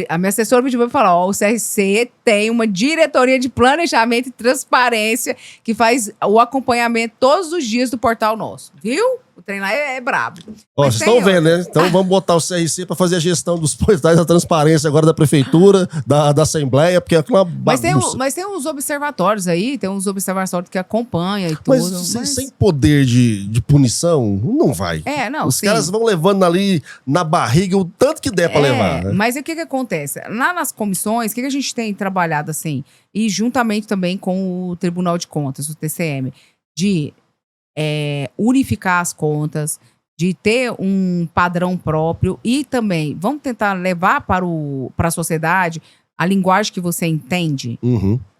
B: A minha assessora me pediu pra falar, o CRC tem uma diretoria de planejamento e transparência que faz o acompanhamento todos os dias do portal nosso. Viu? O trem lá é brabo.
A: Vocês estão vendo, né? Então vamos botar o CRC pra fazer a gestão dos portais da transparência agora da prefeitura, da Assembleia, porque é uma bagunça.
B: Mas tem uns observatórios aí, tem uns observatórios que acompanham e tudo.
A: Mas sem poder de punição, não vai. Os caras vão levando ali na barriga o tanto que der pra levar. Né?
B: Mas o que acontece? Lá nas comissões, o que a gente tem trabalhado assim, e juntamente também com o Tribunal de Contas, o TCM, de unificar as contas, de ter um padrão próprio e também vamos tentar levar para a sociedade a linguagem que você entende.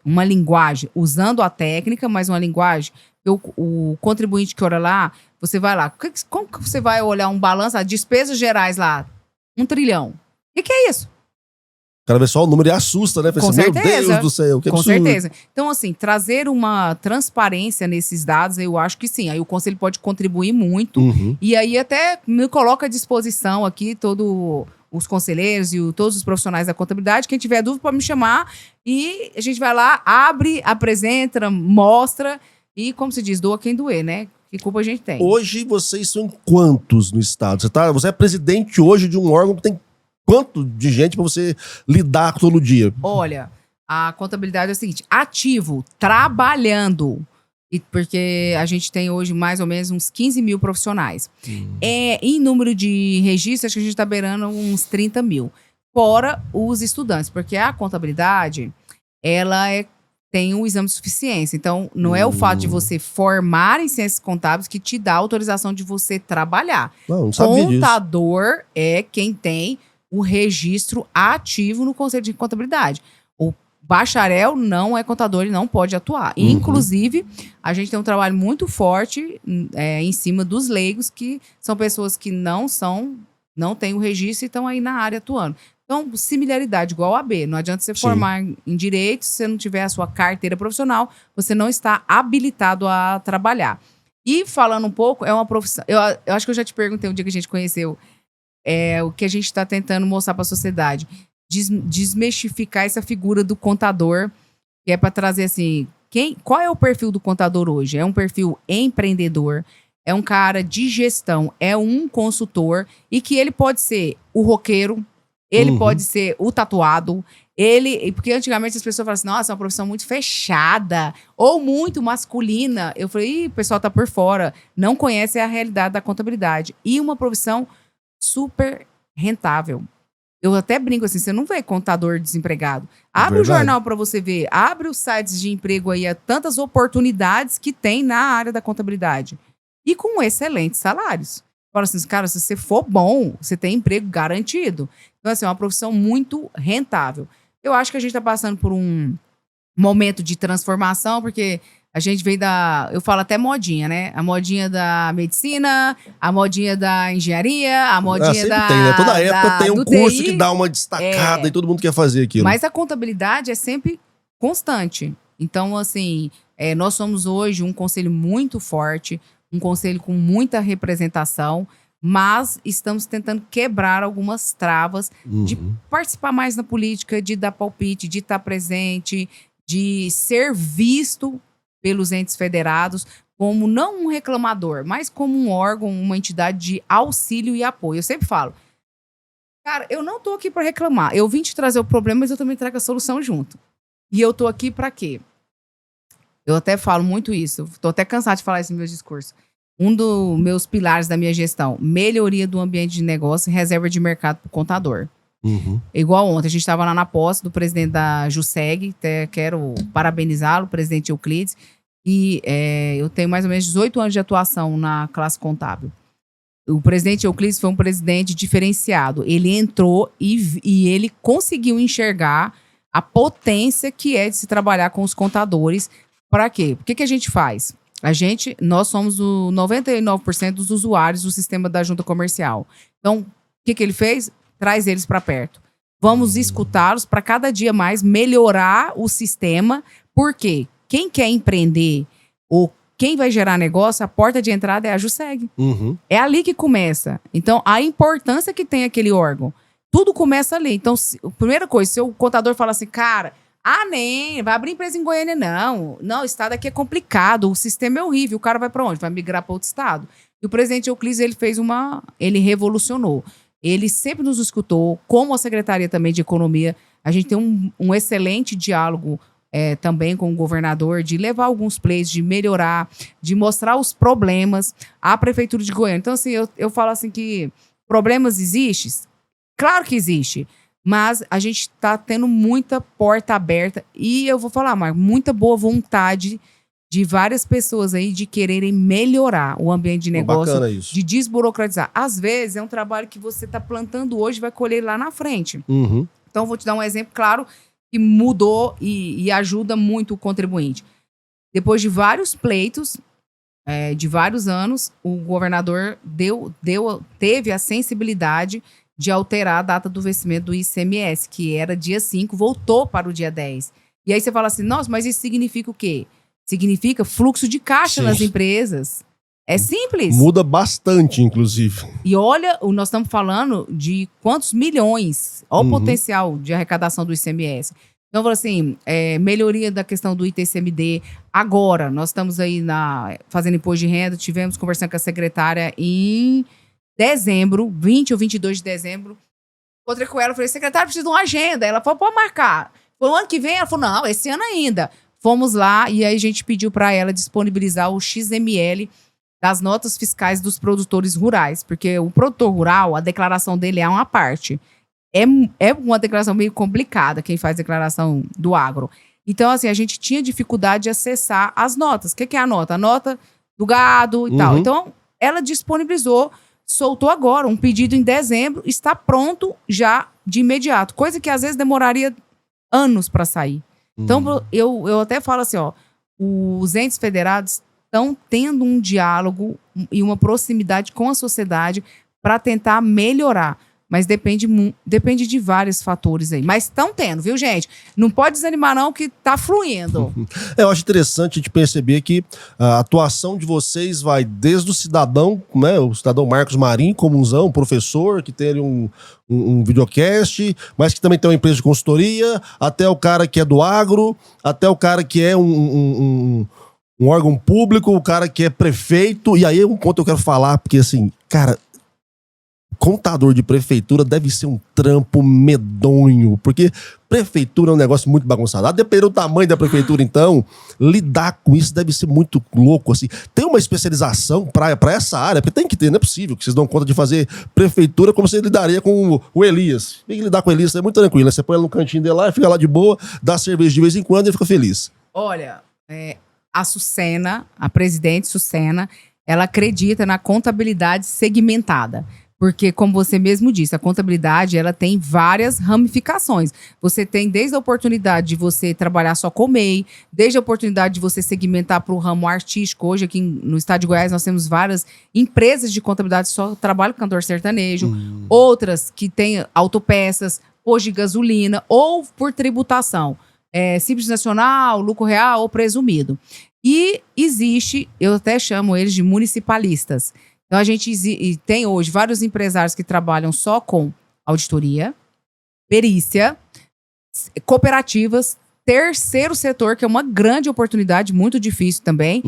B: Uma linguagem usando a técnica, mas uma linguagem que o contribuinte que olha lá, você vai lá, como que você vai olhar um balanço, despesas gerais lá, 1 trilhão. O que é isso?
A: O cara vê só o número e assusta, né?
B: Com certeza.
A: Meu Deus do céu, que
B: com
A: absurdo.
B: certeza. Então, assim, trazer uma transparência nesses dados, eu acho que sim. Aí o Conselho pode contribuir muito. E aí até me coloca à disposição aqui todo os conselheiros e todos os profissionais da contabilidade. Quem tiver dúvida pode me chamar e a gente vai lá, abre, apresenta, mostra e, como se diz, doa quem doer, né? Que culpa a gente tem.
A: Hoje vocês são em quantos no estado? Você é presidente hoje de um órgão que tem quanto de gente para você lidar todo dia?
B: Olha, a contabilidade é o seguinte, ativo, trabalhando, porque a gente tem hoje mais ou menos uns 15 mil profissionais. Em número de registros, acho que a gente está beirando uns 30 mil. Fora os estudantes, porque a contabilidade, ela tem um exame de suficiência. Então, não é o fato de você formar em ciências contábeis que te dá autorização de você trabalhar.
A: Não sabia disso.
B: Contador é quem tem o registro ativo no Conselho de Contabilidade. O bacharel não é contador e não pode atuar. Inclusive, a gente tem um trabalho muito forte em cima dos leigos, que são pessoas que não têm o registro e estão aí na área atuando. Então, similaridade igual a AB. Não adianta você formar em direito, se você não tiver a sua carteira profissional, você não está habilitado a trabalhar. E falando um pouco, é uma profissão... Eu acho que eu já te perguntei um dia que a gente conheceu o que a gente está tentando mostrar para a sociedade. Desmistificar essa figura do contador, que é para trazer assim... Qual é o perfil do contador hoje? É um perfil empreendedor, é um cara de gestão, é um consultor, e que ele pode ser o roqueiro, ele pode ser o tatuado, porque antigamente as pessoas falavam assim, nossa, é uma profissão muito fechada, ou muito masculina. Eu falei, o pessoal tá por fora, não conhece a realidade da contabilidade. E uma profissão super rentável. Eu até brinco assim, você não vê contador desempregado. Abre o jornal para você ver, abre os sites de emprego aí, tantas oportunidades que tem na área da contabilidade. E com excelentes salários. Fala assim, cara, se você for bom, você tem emprego garantido. Então, assim, é uma profissão muito rentável. Eu acho que a gente está passando por um momento de transformação, porque a gente veio eu falo até modinha, né? A modinha da medicina, a modinha da engenharia, a modinha
A: sempre tem, né? Toda época tem um curso
B: TI,
A: que dá uma destacada e todo mundo quer fazer aquilo.
B: Mas a contabilidade é sempre constante. Então, assim, nós somos hoje um conselho muito forte, um conselho com muita representação, mas estamos tentando quebrar algumas travas de participar mais na política, de dar palpite, de estar presente, de ser visto pelos entes federados como não um reclamador, mas como um órgão, uma entidade de auxílio e apoio. Eu sempre falo, cara, eu não tô aqui para reclamar. Eu vim te trazer o problema, mas eu também trago a solução junto. E eu tô aqui para quê? Eu até falo muito isso. Tô até cansado de falar isso no meu discurso. Um dos meus pilares da minha gestão, melhoria do ambiente de negócio e reserva de mercado para o contador. Igual ontem, a gente estava lá na posse do presidente da JUSEG, até quero parabenizá-lo, presidente Euclides, e eu tenho mais ou menos 18 anos de atuação na classe contábil. O presidente Euclides foi um presidente diferenciado. Ele entrou e ele conseguiu enxergar a potência que é de se trabalhar com os contadores. Para quê? O que a gente faz? Nós somos o 99% dos usuários do sistema da junta comercial. Então, o que ele fez? Traz eles para perto. Vamos escutá-los para cada dia mais melhorar o sistema, porque quem quer empreender ou quem vai gerar negócio, a porta de entrada é a JUSEG. É ali que começa. Então, a importância que tem aquele órgão, tudo começa ali. Então, a primeira coisa, se o contador fala assim, cara... nem vai abrir empresa em Goiânia, não. Não, o estado aqui é complicado, o sistema é horrível. O cara vai para onde? Vai migrar para outro estado. E o presidente Euclides, ele revolucionou. Ele sempre nos escutou, como a Secretaria também de Economia. A gente tem um excelente diálogo também com o governador, de levar alguns plays, de melhorar, de mostrar os problemas à Prefeitura de Goiânia. Então, assim, eu falo assim que problemas existem? Claro que existe. Mas a gente está tendo muita porta aberta e eu vou falar, Marco, muita boa vontade de várias pessoas aí de quererem melhorar o ambiente de negócio, de desburocratizar. Às vezes é um trabalho que você está plantando hoje e vai colher lá na frente. Então, vou te dar um exemplo claro que mudou e ajuda muito o contribuinte. Depois de vários pleitos, de vários anos, o governador teve a sensibilidade de alterar a data do vencimento do ICMS, que era dia 5, voltou para o dia 10. E aí você fala assim, nossa, mas isso significa o quê? Significa fluxo de caixa nas empresas. É simples.
A: Muda bastante, inclusive.
B: E olha, nós estamos falando de quantos milhões. Olha o potencial de arrecadação do ICMS. Então, eu falo assim, melhoria da questão do ITCMD. Agora, nós estamos aí fazendo imposto de renda, tivemos conversando com a secretária em dezembro, 20 ou 22 de dezembro. Encontrei com ela, falei, secretária, preciso de uma agenda. Ela falou, pode marcar. Foi o ano que vem? Ela falou, não, esse ano ainda. Fomos lá e aí a gente pediu para ela disponibilizar o XML das notas fiscais dos produtores rurais, porque o produtor rural, a declaração dele é uma parte. É uma declaração meio complicada, quem faz declaração do agro. Então, assim, a gente tinha dificuldade de acessar as notas. O que é a nota? A nota do gado e tal. Então, ela disponibilizou, soltou agora um pedido em dezembro, está pronto já de imediato. Coisa que às vezes demoraria anos para sair. Então, eu até falo assim, ó, os entes federados estão tendo um diálogo e uma proximidade com a sociedade para tentar melhorar. Mas depende de vários fatores aí. Mas estão tendo, viu, gente? Não pode desanimar, não, que tá fluindo.
A: Eu acho interessante a gente perceber que a atuação de vocês vai desde o cidadão, né? O cidadão Marcos Marinho, comunzão, professor, que tem ali um videocast, mas que também tem uma empresa de consultoria, até o cara que é do agro, até o cara que é um órgão público, o cara que é prefeito. E aí é um ponto que eu quero falar, porque assim, cara, contador de prefeitura deve ser um trampo medonho, porque prefeitura é um negócio muito bagunçado. A depender do tamanho da prefeitura, então, lidar com isso deve ser muito louco, assim. Tem uma especialização pra essa área, porque tem que ter, não é possível que vocês dão conta de fazer prefeitura como você lidaria com o Elias. Tem que lidar com o Elias, é muito tranquilo, né? Você põe ele no cantinho dele lá, fica lá de boa, dá cerveja de vez em quando e fica feliz.
B: Olha, a Sucena, a presidente Sucena, ela acredita na contabilidade segmentada. Porque, como você mesmo disse, a contabilidade ela tem várias ramificações. Você tem desde a oportunidade de você trabalhar só com MEI, desde a oportunidade de você segmentar para o ramo artístico. Hoje, aqui no estado de Goiás, nós temos várias empresas de contabilidade que só trabalham com cantor sertanejo, outras que têm autopeças, hoje gasolina, ou por tributação. Simples nacional, lucro real ou presumido. E existe, eu até chamo eles de municipalistas. Então, a gente tem hoje vários empresários que trabalham só com auditoria, perícia, cooperativas, terceiro setor, que é uma grande oportunidade, muito difícil também,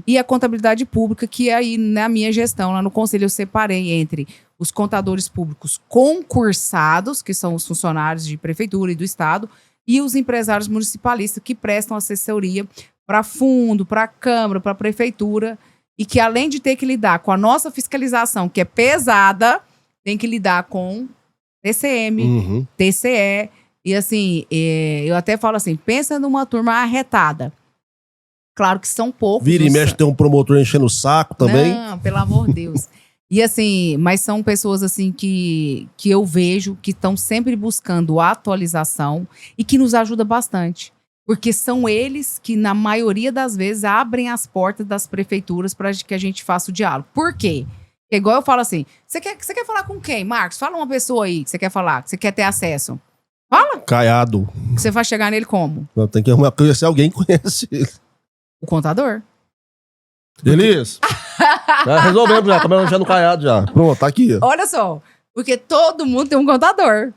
B: e a contabilidade pública, que aí na minha gestão, lá no conselho, eu separei entre os contadores públicos concursados, que são os funcionários de prefeitura e do estado, e os empresários municipalistas que prestam assessoria para fundo, para câmara, para prefeitura, e que além de ter que lidar com a nossa fiscalização, que é pesada, tem que lidar com TCM, TCE. E assim, eu até falo assim, pensa numa turma arretada. Claro que são poucos.
A: Vira e mexe, tem um promotor enchendo o saco também.
B: Não, pelo amor de Deus. E assim, mas são pessoas assim que eu vejo que estão sempre buscando atualização e que nos ajuda bastante. Porque são eles que, na maioria das vezes, abrem as portas das prefeituras para que a gente faça o diálogo. Por quê? Porque igual eu falo assim, você quer falar com quem, Marcos? Fala uma pessoa aí que você quer falar, que você quer ter acesso. Fala.
A: Caiado.
B: Você vai chegar nele como?
A: Não, tem que arrumar, conhecer alguém que conhece ele.
B: O contador.
A: Elias. Já resolvemos já, estamos já no Caiado já. Pronto, tá aqui.
B: Olha só, porque todo mundo tem um contador.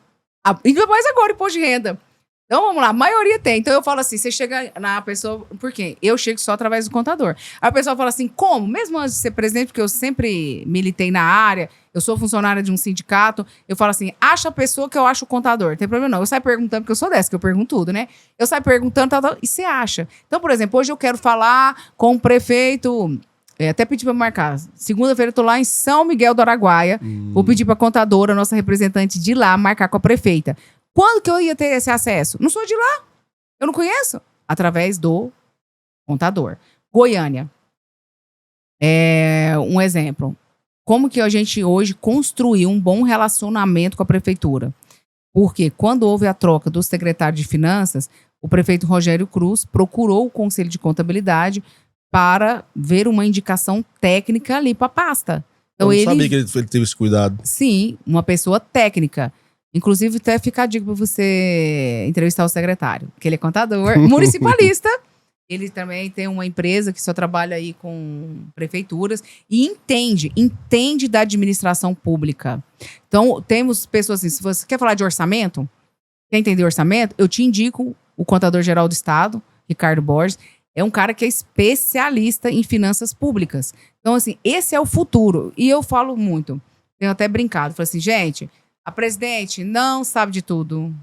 B: E depois agora, imposto de renda. Então, vamos lá, a maioria tem. Então, eu falo assim, você chega na pessoa... Por quê? Eu chego só através do contador. Aí a pessoa fala assim, como? Mesmo antes de ser presidente, porque eu sempre militei na área, eu sou funcionária de um sindicato, eu falo assim, acha a pessoa que eu acho o contador. Não tem problema não. Eu saio perguntando, porque eu sou dessa, que eu pergunto tudo, né? Eu saio perguntando, tal, e você acha. Então, por exemplo, hoje eu quero falar com o prefeito... até pedi para marcar. Segunda-feira eu tô lá em São Miguel do Araguaia. Vou pedir para a contadora, nossa representante de lá, marcar com a prefeita. Quando que eu ia ter esse acesso? Não sou de lá. Eu não conheço. Através do contador. Goiânia. Um exemplo. Como que a gente hoje construiu um bom relacionamento com a prefeitura? Porque quando houve a troca do secretário de Finanças, o prefeito Rogério Cruz procurou o Conselho de Contabilidade para ver uma indicação técnica ali para a pasta. Então,
A: eu não sabia que ele teve esse cuidado.
B: Sim, uma pessoa técnica. Inclusive, até fica a dica para você entrevistar o secretário, que ele é contador, municipalista, Ele também tem uma empresa que só trabalha aí com prefeituras e entende da administração pública. Então, temos pessoas assim, se você quer falar de orçamento, quer entender orçamento, eu te indico o contador-geral do Estado, Ricardo Borges. É um cara que é especialista em finanças públicas. Então, assim, esse é o futuro. E eu falo muito, tenho até brincado, falo assim, gente, a presidente não sabe de tudo.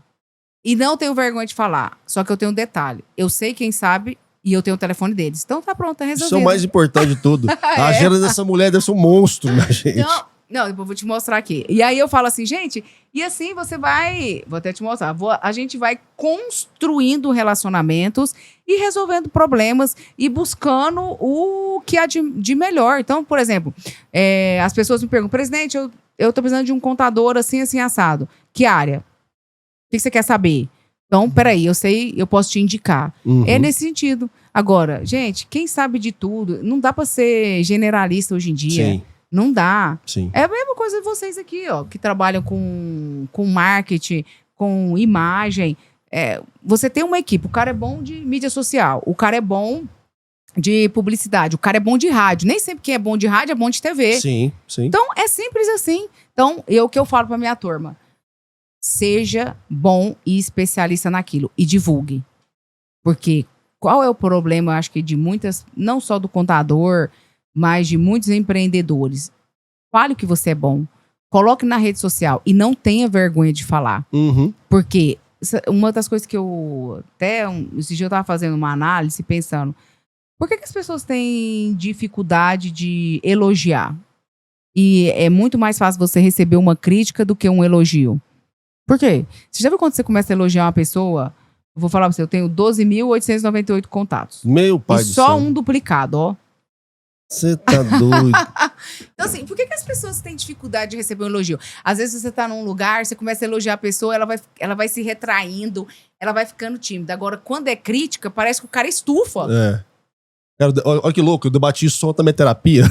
B: E não tenho vergonha de falar. Só que eu tenho um detalhe. Eu sei quem sabe e eu tenho o telefone deles. Então tá pronto, tá resolvido.
A: Isso é o mais importante de tudo. A agenda dessa mulher deve ser um monstro, né, gente?
B: Não, depois eu vou te mostrar aqui. E aí eu falo assim, gente, e assim você vai... Vou até te mostrar. A gente vai construindo relacionamentos e resolvendo problemas e buscando o que há de melhor. Então, por exemplo, as pessoas me perguntam, presidente, eu tô precisando de um contador assim, assim, assado. Que área? O que você quer saber? Então, peraí, eu sei, eu posso te indicar.
A: Uhum.
B: É nesse sentido. Agora, gente, quem sabe de tudo, não dá pra ser generalista hoje em dia.
A: Sim.
B: Não dá.
A: Sim.
B: É a mesma coisa de vocês aqui, ó, que trabalham com marketing, com imagem. Você tem uma equipe, o cara é bom de mídia social, o cara é bom de publicidade, o cara é bom de rádio. Nem sempre quem é bom de rádio é bom de TV.
A: Sim, sim.
B: Então, é simples assim. Então, o que eu falo pra minha turma, seja bom e especialista naquilo e divulgue. Porque qual é o problema, eu acho que de muitas, não só do contador, mas de muitos empreendedores? Fale o que você é bom. Coloque na rede social e não tenha vergonha de falar.
A: Uhum.
B: Porque uma das coisas que eu esse dia eu estava fazendo uma análise pensando, por que as pessoas têm dificuldade de elogiar? E é muito mais fácil você receber uma crítica do que um elogio. Por quê? Você já viu quando você começa a elogiar uma pessoa? Eu vou falar pra você, eu tenho 12.898 contatos.
A: Meu pai
B: e
A: do
B: só
A: céu.
B: um duplicado, ó.
A: Você tá doido.
B: Então, assim, por que as pessoas têm dificuldade de receber um elogio? Às vezes você tá num lugar, você começa a elogiar a pessoa, ela vai se retraindo, ela vai ficando tímida. Agora, quando é crítica, parece que o cara estufa.
A: Cara, olha que louco, eu debati isso ontem na minha terapia.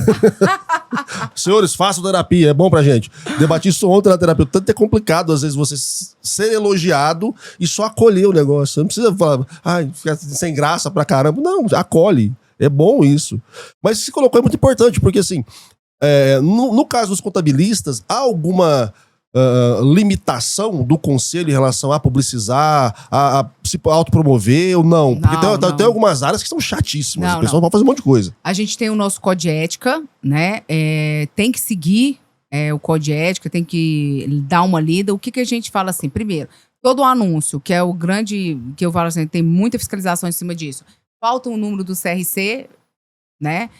A: Senhores, façam terapia, é bom pra gente. Debati isso ontem na terapia. Tanto é complicado, às vezes, você ser elogiado e só acolher o negócio. Você não precisa falar, ficar sem graça pra caramba. Não, acolhe. É bom isso. Mas se colocou é muito importante, porque assim, no caso dos contabilistas, há alguma limitação do conselho em relação a publicizar, a se autopromover ou não? Porque tem algumas áreas que são chatíssimas. O pessoal pode fazer um monte de coisa.
B: A gente tem o nosso código de ética, né? Tem que seguir o código de ética, tem que dar uma lida. O que a gente fala assim? Primeiro, todo anúncio, que é o grande, que eu falo assim, tem muita fiscalização em cima disso. Falta um número do CRC, né?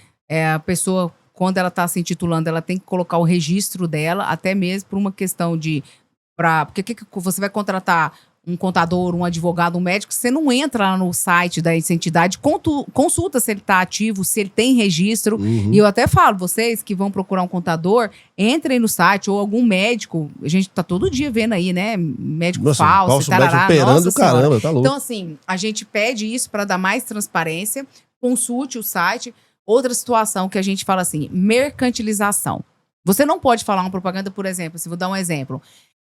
B: A pessoa, quando ela está se intitulando, ela tem que colocar o registro dela, até mesmo por uma questão de... Porque você vai contratar um contador, um advogado, um médico, você não entra lá no site da entidade, consulta se ele está ativo, se ele tem registro.
A: Uhum.
B: E eu até falo, vocês que vão procurar um contador, entrem no site, ou algum médico, a gente tá todo dia vendo aí, né? Médico falso,
A: médico operando, caramba, tá louco.
B: Então, assim, a gente pede isso para dar mais transparência, consulte o site. Outra situação que a gente fala assim, mercantilização. Você não pode falar uma propaganda, por exemplo, se vou dar um exemplo.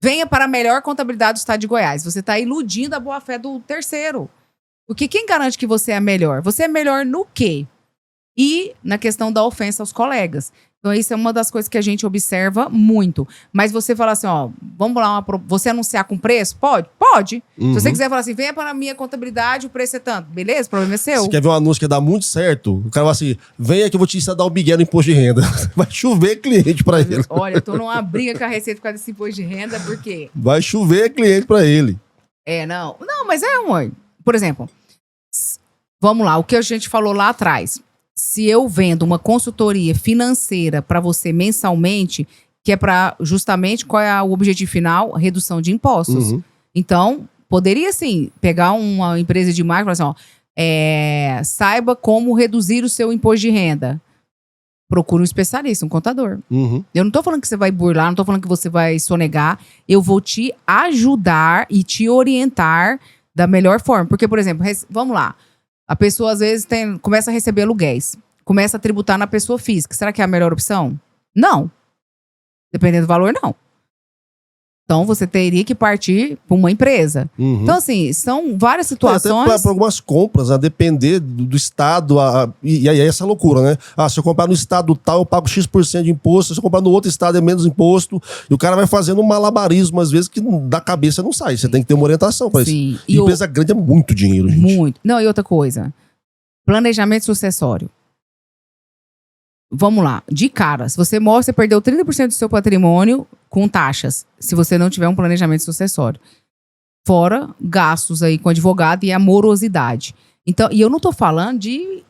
B: Venha para a melhor contabilidade do estado de Goiás. Você está iludindo a boa-fé do terceiro. Porque quem garante que você é melhor? Você é melhor no quê? E na questão da ofensa aos colegas. Então, isso é uma das coisas que a gente observa muito. Mas você falar assim, ó, vamos lá, você anunciar com preço? Pode? Pode.
A: Uhum.
B: Se você quiser falar assim, venha para a minha contabilidade, o preço é tanto. Beleza? O problema é seu.
A: Você quer ver um anúncio que dá muito certo? O cara fala assim, venha que eu vou te ensinar a dar o Miguel no imposto de renda. Vai chover cliente pra ele.
B: Olha, eu tô numa briga com a Receita por causa desse imposto de renda, por quê?
A: Vai chover cliente pra ele.
B: Não, mas por exemplo, vamos lá, o que a gente falou lá atrás. Se eu vendo uma consultoria financeira para você mensalmente, que é para justamente qual é o objetivo final? Redução de impostos.
A: Uhum.
B: Então, poderia sim pegar uma empresa de marketing e falar assim, ó, saiba como reduzir o seu imposto de renda. Procure um especialista, um contador.
A: Uhum.
B: Eu não tô falando que você vai burlar, não tô falando que você vai sonegar. Eu vou te ajudar e te orientar da melhor forma. Porque, por exemplo, vamos lá. A pessoa, às vezes, começa a receber aluguéis. Começa a tributar na pessoa física. Será que é a melhor opção? Não. Dependendo do valor, não. Então, você teria que partir para uma empresa. Então, assim, são várias situações...
A: Até para algumas compras, a depender do estado, e aí é essa loucura, né? Se eu comprar no estado tal, eu pago X% de imposto, se eu comprar no outro estado é menos imposto, e o cara vai fazendo um malabarismo, às vezes, que da cabeça não sai. Você tem que ter uma orientação para isso.
B: Sim.
A: E empresa grande é muito dinheiro, gente.
B: Muito. Não, e outra coisa, planejamento sucessório. Vamos lá, de cara, se você morre, você perdeu 30% do seu patrimônio com taxas, se você não tiver um planejamento sucessório. Fora gastos aí com advogado e a morosidade. Então, e eu não tô falando de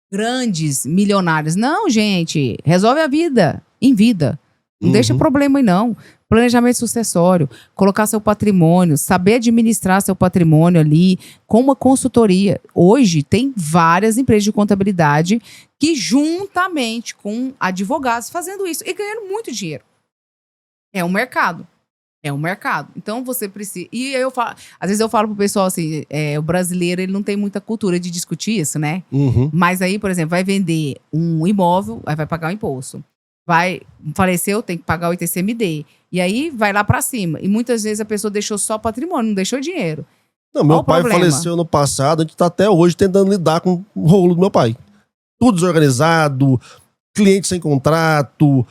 B: grandes milionários. Não, gente, resolve a vida, em vida. Não deixa problema aí, não. Planejamento sucessório, colocar seu patrimônio, saber administrar seu patrimônio ali, com uma consultoria. Hoje, tem várias empresas de contabilidade que, juntamente com advogados, fazendo isso e ganhando muito dinheiro. É um mercado. É um mercado. Então, você precisa... E eu falo, às vezes eu falo pro pessoal assim, o brasileiro ele não tem muita cultura de discutir isso, né? Mas aí, por exemplo, vai vender um imóvel, aí vai pagar o imposto. Faleceu, tem que pagar o ITCMD. E aí vai lá pra cima. E muitas vezes a pessoa deixou só patrimônio, não deixou dinheiro.
A: Não, meu pai faleceu no passado, a gente tá até hoje tentando lidar com o rolo do meu pai. Tudo desorganizado, cliente sem contrato,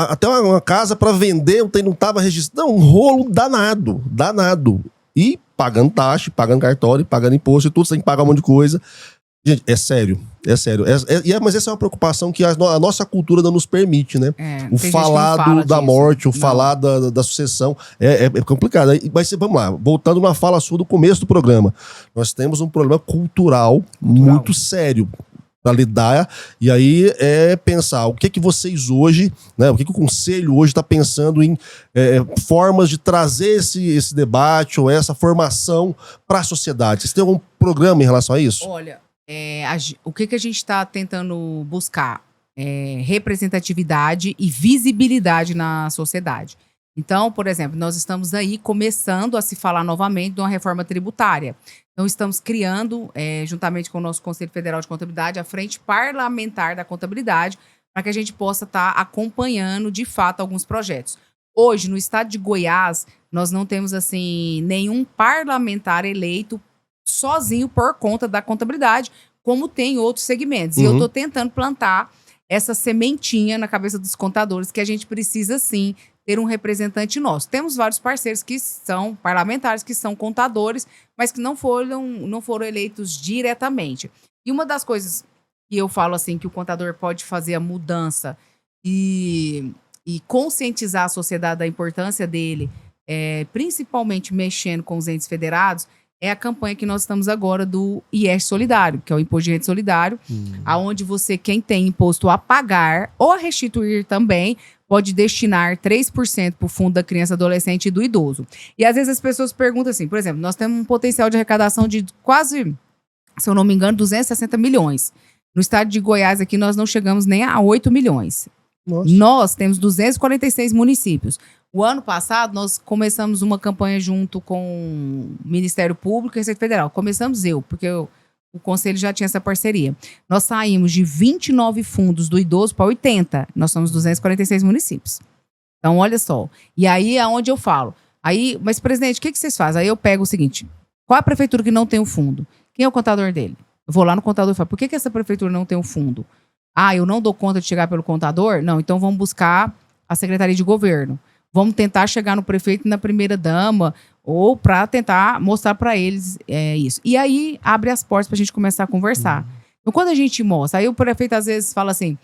A: até uma casa pra vender, não tava registrado. Não, um rolo danado. E pagando taxa, pagando cartório, pagando imposto e tudo, você tem que pagar um monte de coisa. Gente, é sério. Mas essa é uma preocupação que a nossa cultura não nos permite, né? O falar da morte, falar da sucessão é complicado. Mas vamos lá, voltando na fala sua do começo do programa. Nós temos um problema cultural muito sério para lidar, e aí é pensar o que vocês hoje, né, o que o Conselho hoje está pensando em formas de trazer esse debate ou essa formação para a sociedade. Vocês têm algum programa em relação a isso?
B: Olha, o que a gente está tentando buscar? Representatividade e visibilidade na sociedade. Então, por exemplo, nós estamos aí começando a se falar novamente de uma reforma tributária. Então, estamos criando, juntamente com o nosso Conselho Federal de Contabilidade, a Frente Parlamentar da Contabilidade, para que a gente possa estar acompanhando, de fato, alguns projetos. Hoje, no estado de Goiás, nós não temos, assim, nenhum parlamentar eleito sozinho por conta da contabilidade, como tem outros segmentos. E eu estou tentando plantar essa sementinha na cabeça dos contadores, que a gente precisa, sim, ter um representante nosso. Temos vários parceiros que são parlamentares, que são contadores, mas que não foram eleitos diretamente. E uma das coisas que eu falo assim, que o contador pode fazer a mudança e conscientizar a sociedade da importância dele, principalmente mexendo com os entes federados, é a campanha que nós estamos agora do IES Solidário, que é o Imposto de Renda Solidário, aonde quem tem imposto a pagar ou a restituir também, pode destinar 3% para o Fundo da Criança, Adolescente e do Idoso. E às vezes as pessoas perguntam assim, por exemplo, nós temos um potencial de arrecadação de quase, se eu não me engano, 260 milhões. No estado de Goiás aqui nós não chegamos nem a 8 milhões. Nossa. Nós temos 246 municípios. O ano passado, nós começamos uma campanha junto com o Ministério Público e a Receita Federal. Começamos porque o Conselho já tinha essa parceria. Nós saímos de 29 fundos do idoso para 80. Nós somos 246 municípios. Então, olha só. E aí é onde eu falo. Mas, presidente, o que vocês fazem? Aí eu pego o seguinte. Qual é a prefeitura que não tem o fundo? Quem é o contador dele? Eu vou lá no contador e falo, por que essa prefeitura não tem o fundo? Eu não dou conta de chegar pelo contador? Não, então vamos buscar a Secretaria de Governo. Vamos tentar chegar no prefeito e na primeira-dama, ou para tentar mostrar para eles isso. E aí, abre as portas para a gente começar a conversar. Então, quando a gente mostra, aí o prefeito às vezes fala assim,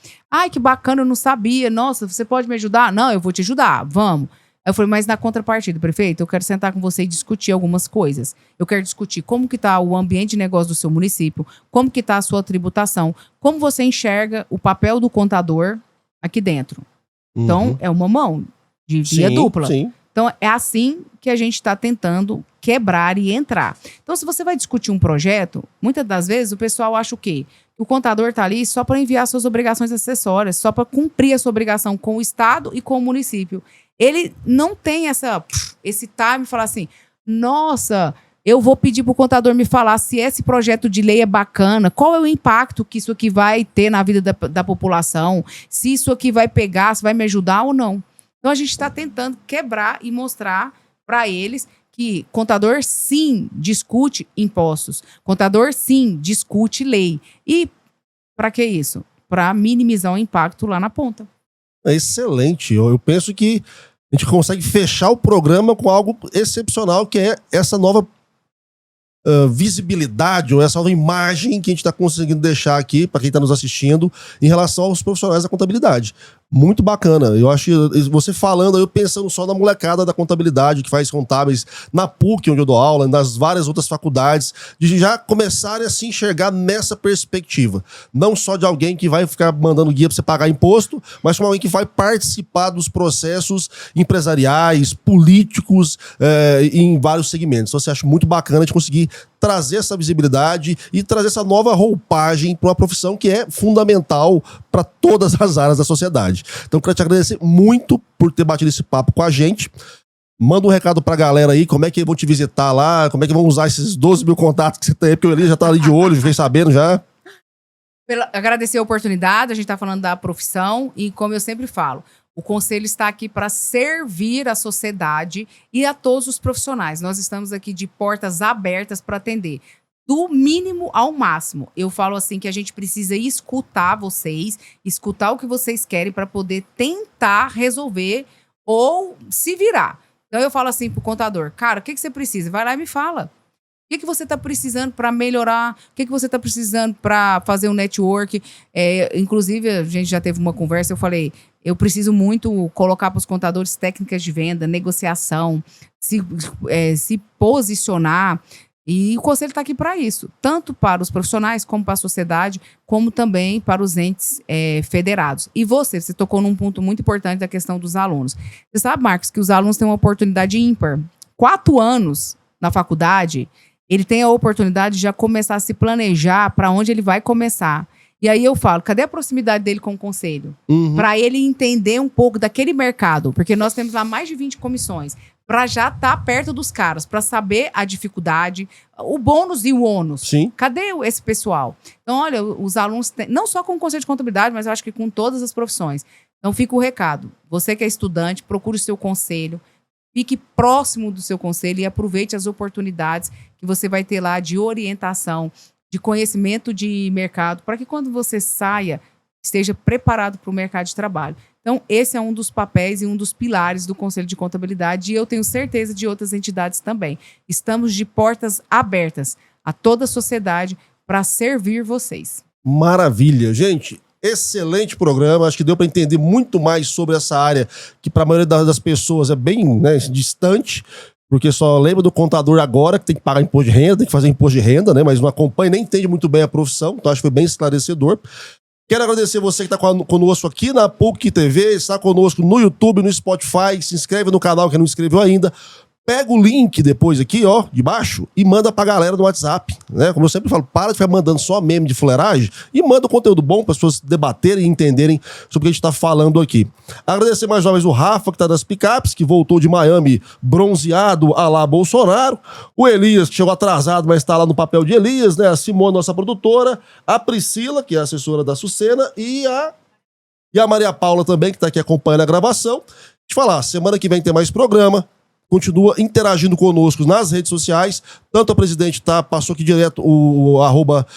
B: que bacana, eu não sabia, nossa, você pode me ajudar? Não, eu vou te ajudar, vamos. Aí eu falei, mas na contrapartida, prefeito, eu quero sentar com você e discutir algumas coisas. Eu quero discutir como que está o ambiente de negócio do seu município, como que está a sua tributação, como você enxerga o papel do contador aqui dentro. Então, é uma mão de via dupla. Sim. Então, é assim que a gente está tentando quebrar e entrar. Então, se você vai discutir um projeto, muitas das vezes o pessoal acha o quê? Que o contador está ali só para enviar suas obrigações acessórias, só para cumprir a sua obrigação com o Estado e com o município. Ele não tem esse time e falar assim, nossa, eu vou pedir para o contador me falar se esse projeto de lei é bacana, qual é o impacto que isso aqui vai ter na vida da população, se isso aqui vai pegar, se vai me ajudar ou não. Então a gente está tentando quebrar e mostrar para eles que contador sim discute impostos, contador sim discute lei. E para que isso? Para minimizar o impacto lá na ponta.
A: É excelente. Eu penso que a gente consegue fechar o programa com algo excepcional, que é essa nova visibilidade, ou essa nova imagem que a gente está conseguindo deixar aqui para quem está nos assistindo em relação aos profissionais da contabilidade. Muito bacana. Eu acho, você falando, eu pensando só na molecada da contabilidade que faz contábeis na PUC, onde eu dou aula, nas várias outras faculdades, de já começarem a se enxergar nessa perspectiva. Não só de alguém que vai ficar mandando guia para você pagar imposto, mas como alguém que vai participar dos processos empresariais, políticos, em vários segmentos. Então, você acha muito bacana de conseguir trazer essa visibilidade e trazer essa nova roupagem para uma profissão que é fundamental para todas as áreas da sociedade. Então, quero te agradecer muito por ter batido esse papo com a gente. Manda um recado pra galera aí, como é que vão te visitar lá, como é que vão usar esses 12 mil contatos que você tem aí, porque o Eli já tá ali de olho, já vem sabendo já.
B: Agradecer a oportunidade, a gente tá falando da profissão e como eu sempre falo, o conselho está aqui para servir a sociedade e a todos os profissionais. Nós estamos aqui de portas abertas para atender. Do mínimo ao máximo. Eu falo assim que a gente precisa escutar vocês, escutar o que vocês querem para poder tentar resolver ou se virar. Então eu falo assim pro contador, cara, o que você precisa? Vai lá e me fala. O que você está precisando para melhorar? O que você está precisando para fazer um network? Inclusive, a gente já teve uma conversa, eu falei, eu preciso muito colocar para os contadores técnicas de venda, negociação, se posicionar. E o conselho está aqui para isso, tanto para os profissionais, como para a sociedade, como também para os entes federados. E você tocou num ponto muito importante da questão dos alunos. Você sabe, Marcos, que os alunos têm uma oportunidade ímpar. 4 anos na faculdade, ele tem a oportunidade de já começar a se planejar para onde ele vai começar. E aí eu falo, cadê a proximidade dele com o conselho? Para ele entender um pouco daquele mercado, porque nós temos lá mais de 20 comissões, para já estar perto dos caras, para saber a dificuldade, o bônus e o ônus.
A: Sim.
B: Cadê esse pessoal? Então, olha, os alunos, não só com o conselho de contabilidade, mas eu acho que com todas as profissões. Então, fica o recado. Você que é estudante, procure o seu conselho, fique próximo do seu conselho e aproveite as oportunidades que você vai ter lá de orientação, de conhecimento de mercado, para que quando você saia, esteja preparado para o mercado de trabalho. Então, esse é um dos papéis e um dos pilares do Conselho de Contabilidade e eu tenho certeza de outras entidades também. Estamos de portas abertas a toda a sociedade para servir vocês.
A: Maravilha. Gente, excelente programa. Acho que deu para entender muito mais sobre essa área que para a maioria das pessoas é bem distante, porque só lembra do contador agora que tem que pagar imposto de renda, tem que fazer imposto de renda, né? Mas não acompanha, nem entende muito bem a profissão. Então, acho que foi bem esclarecedor. Quero agradecer você que está conosco aqui na PUC TV, está conosco no YouTube, no Spotify, se inscreve no canal que não inscreveu ainda. Pega o link depois aqui, ó, de baixo, e manda pra galera no WhatsApp, né? Como eu sempre falo, para de ficar mandando só meme de fuleiragem e manda um conteúdo bom para as pessoas debaterem e entenderem sobre o que a gente tá falando aqui. Agradecer mais uma vez o Rafa, que tá das picapes, que voltou de Miami bronzeado a lá Bolsonaro. O Elias, que chegou atrasado, mas tá lá no papel de Elias, né? A Simone, nossa produtora. A Priscila, que é a assessora da Sucena. E a Maria Paula também, que tá aqui acompanhando a gravação. Deixa eu falar, semana que vem tem mais programa. Continua interagindo conosco nas redes sociais. Tanto a presidente passou aqui direto o arroba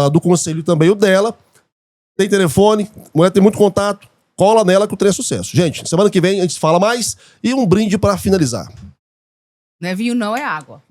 A: do conselho também, o dela. Tem telefone, mulher tem muito contato. Cola nela que o trem é sucesso. Gente, semana que vem a gente fala mais. E um brinde para finalizar.
B: Não é vinho, não, é água.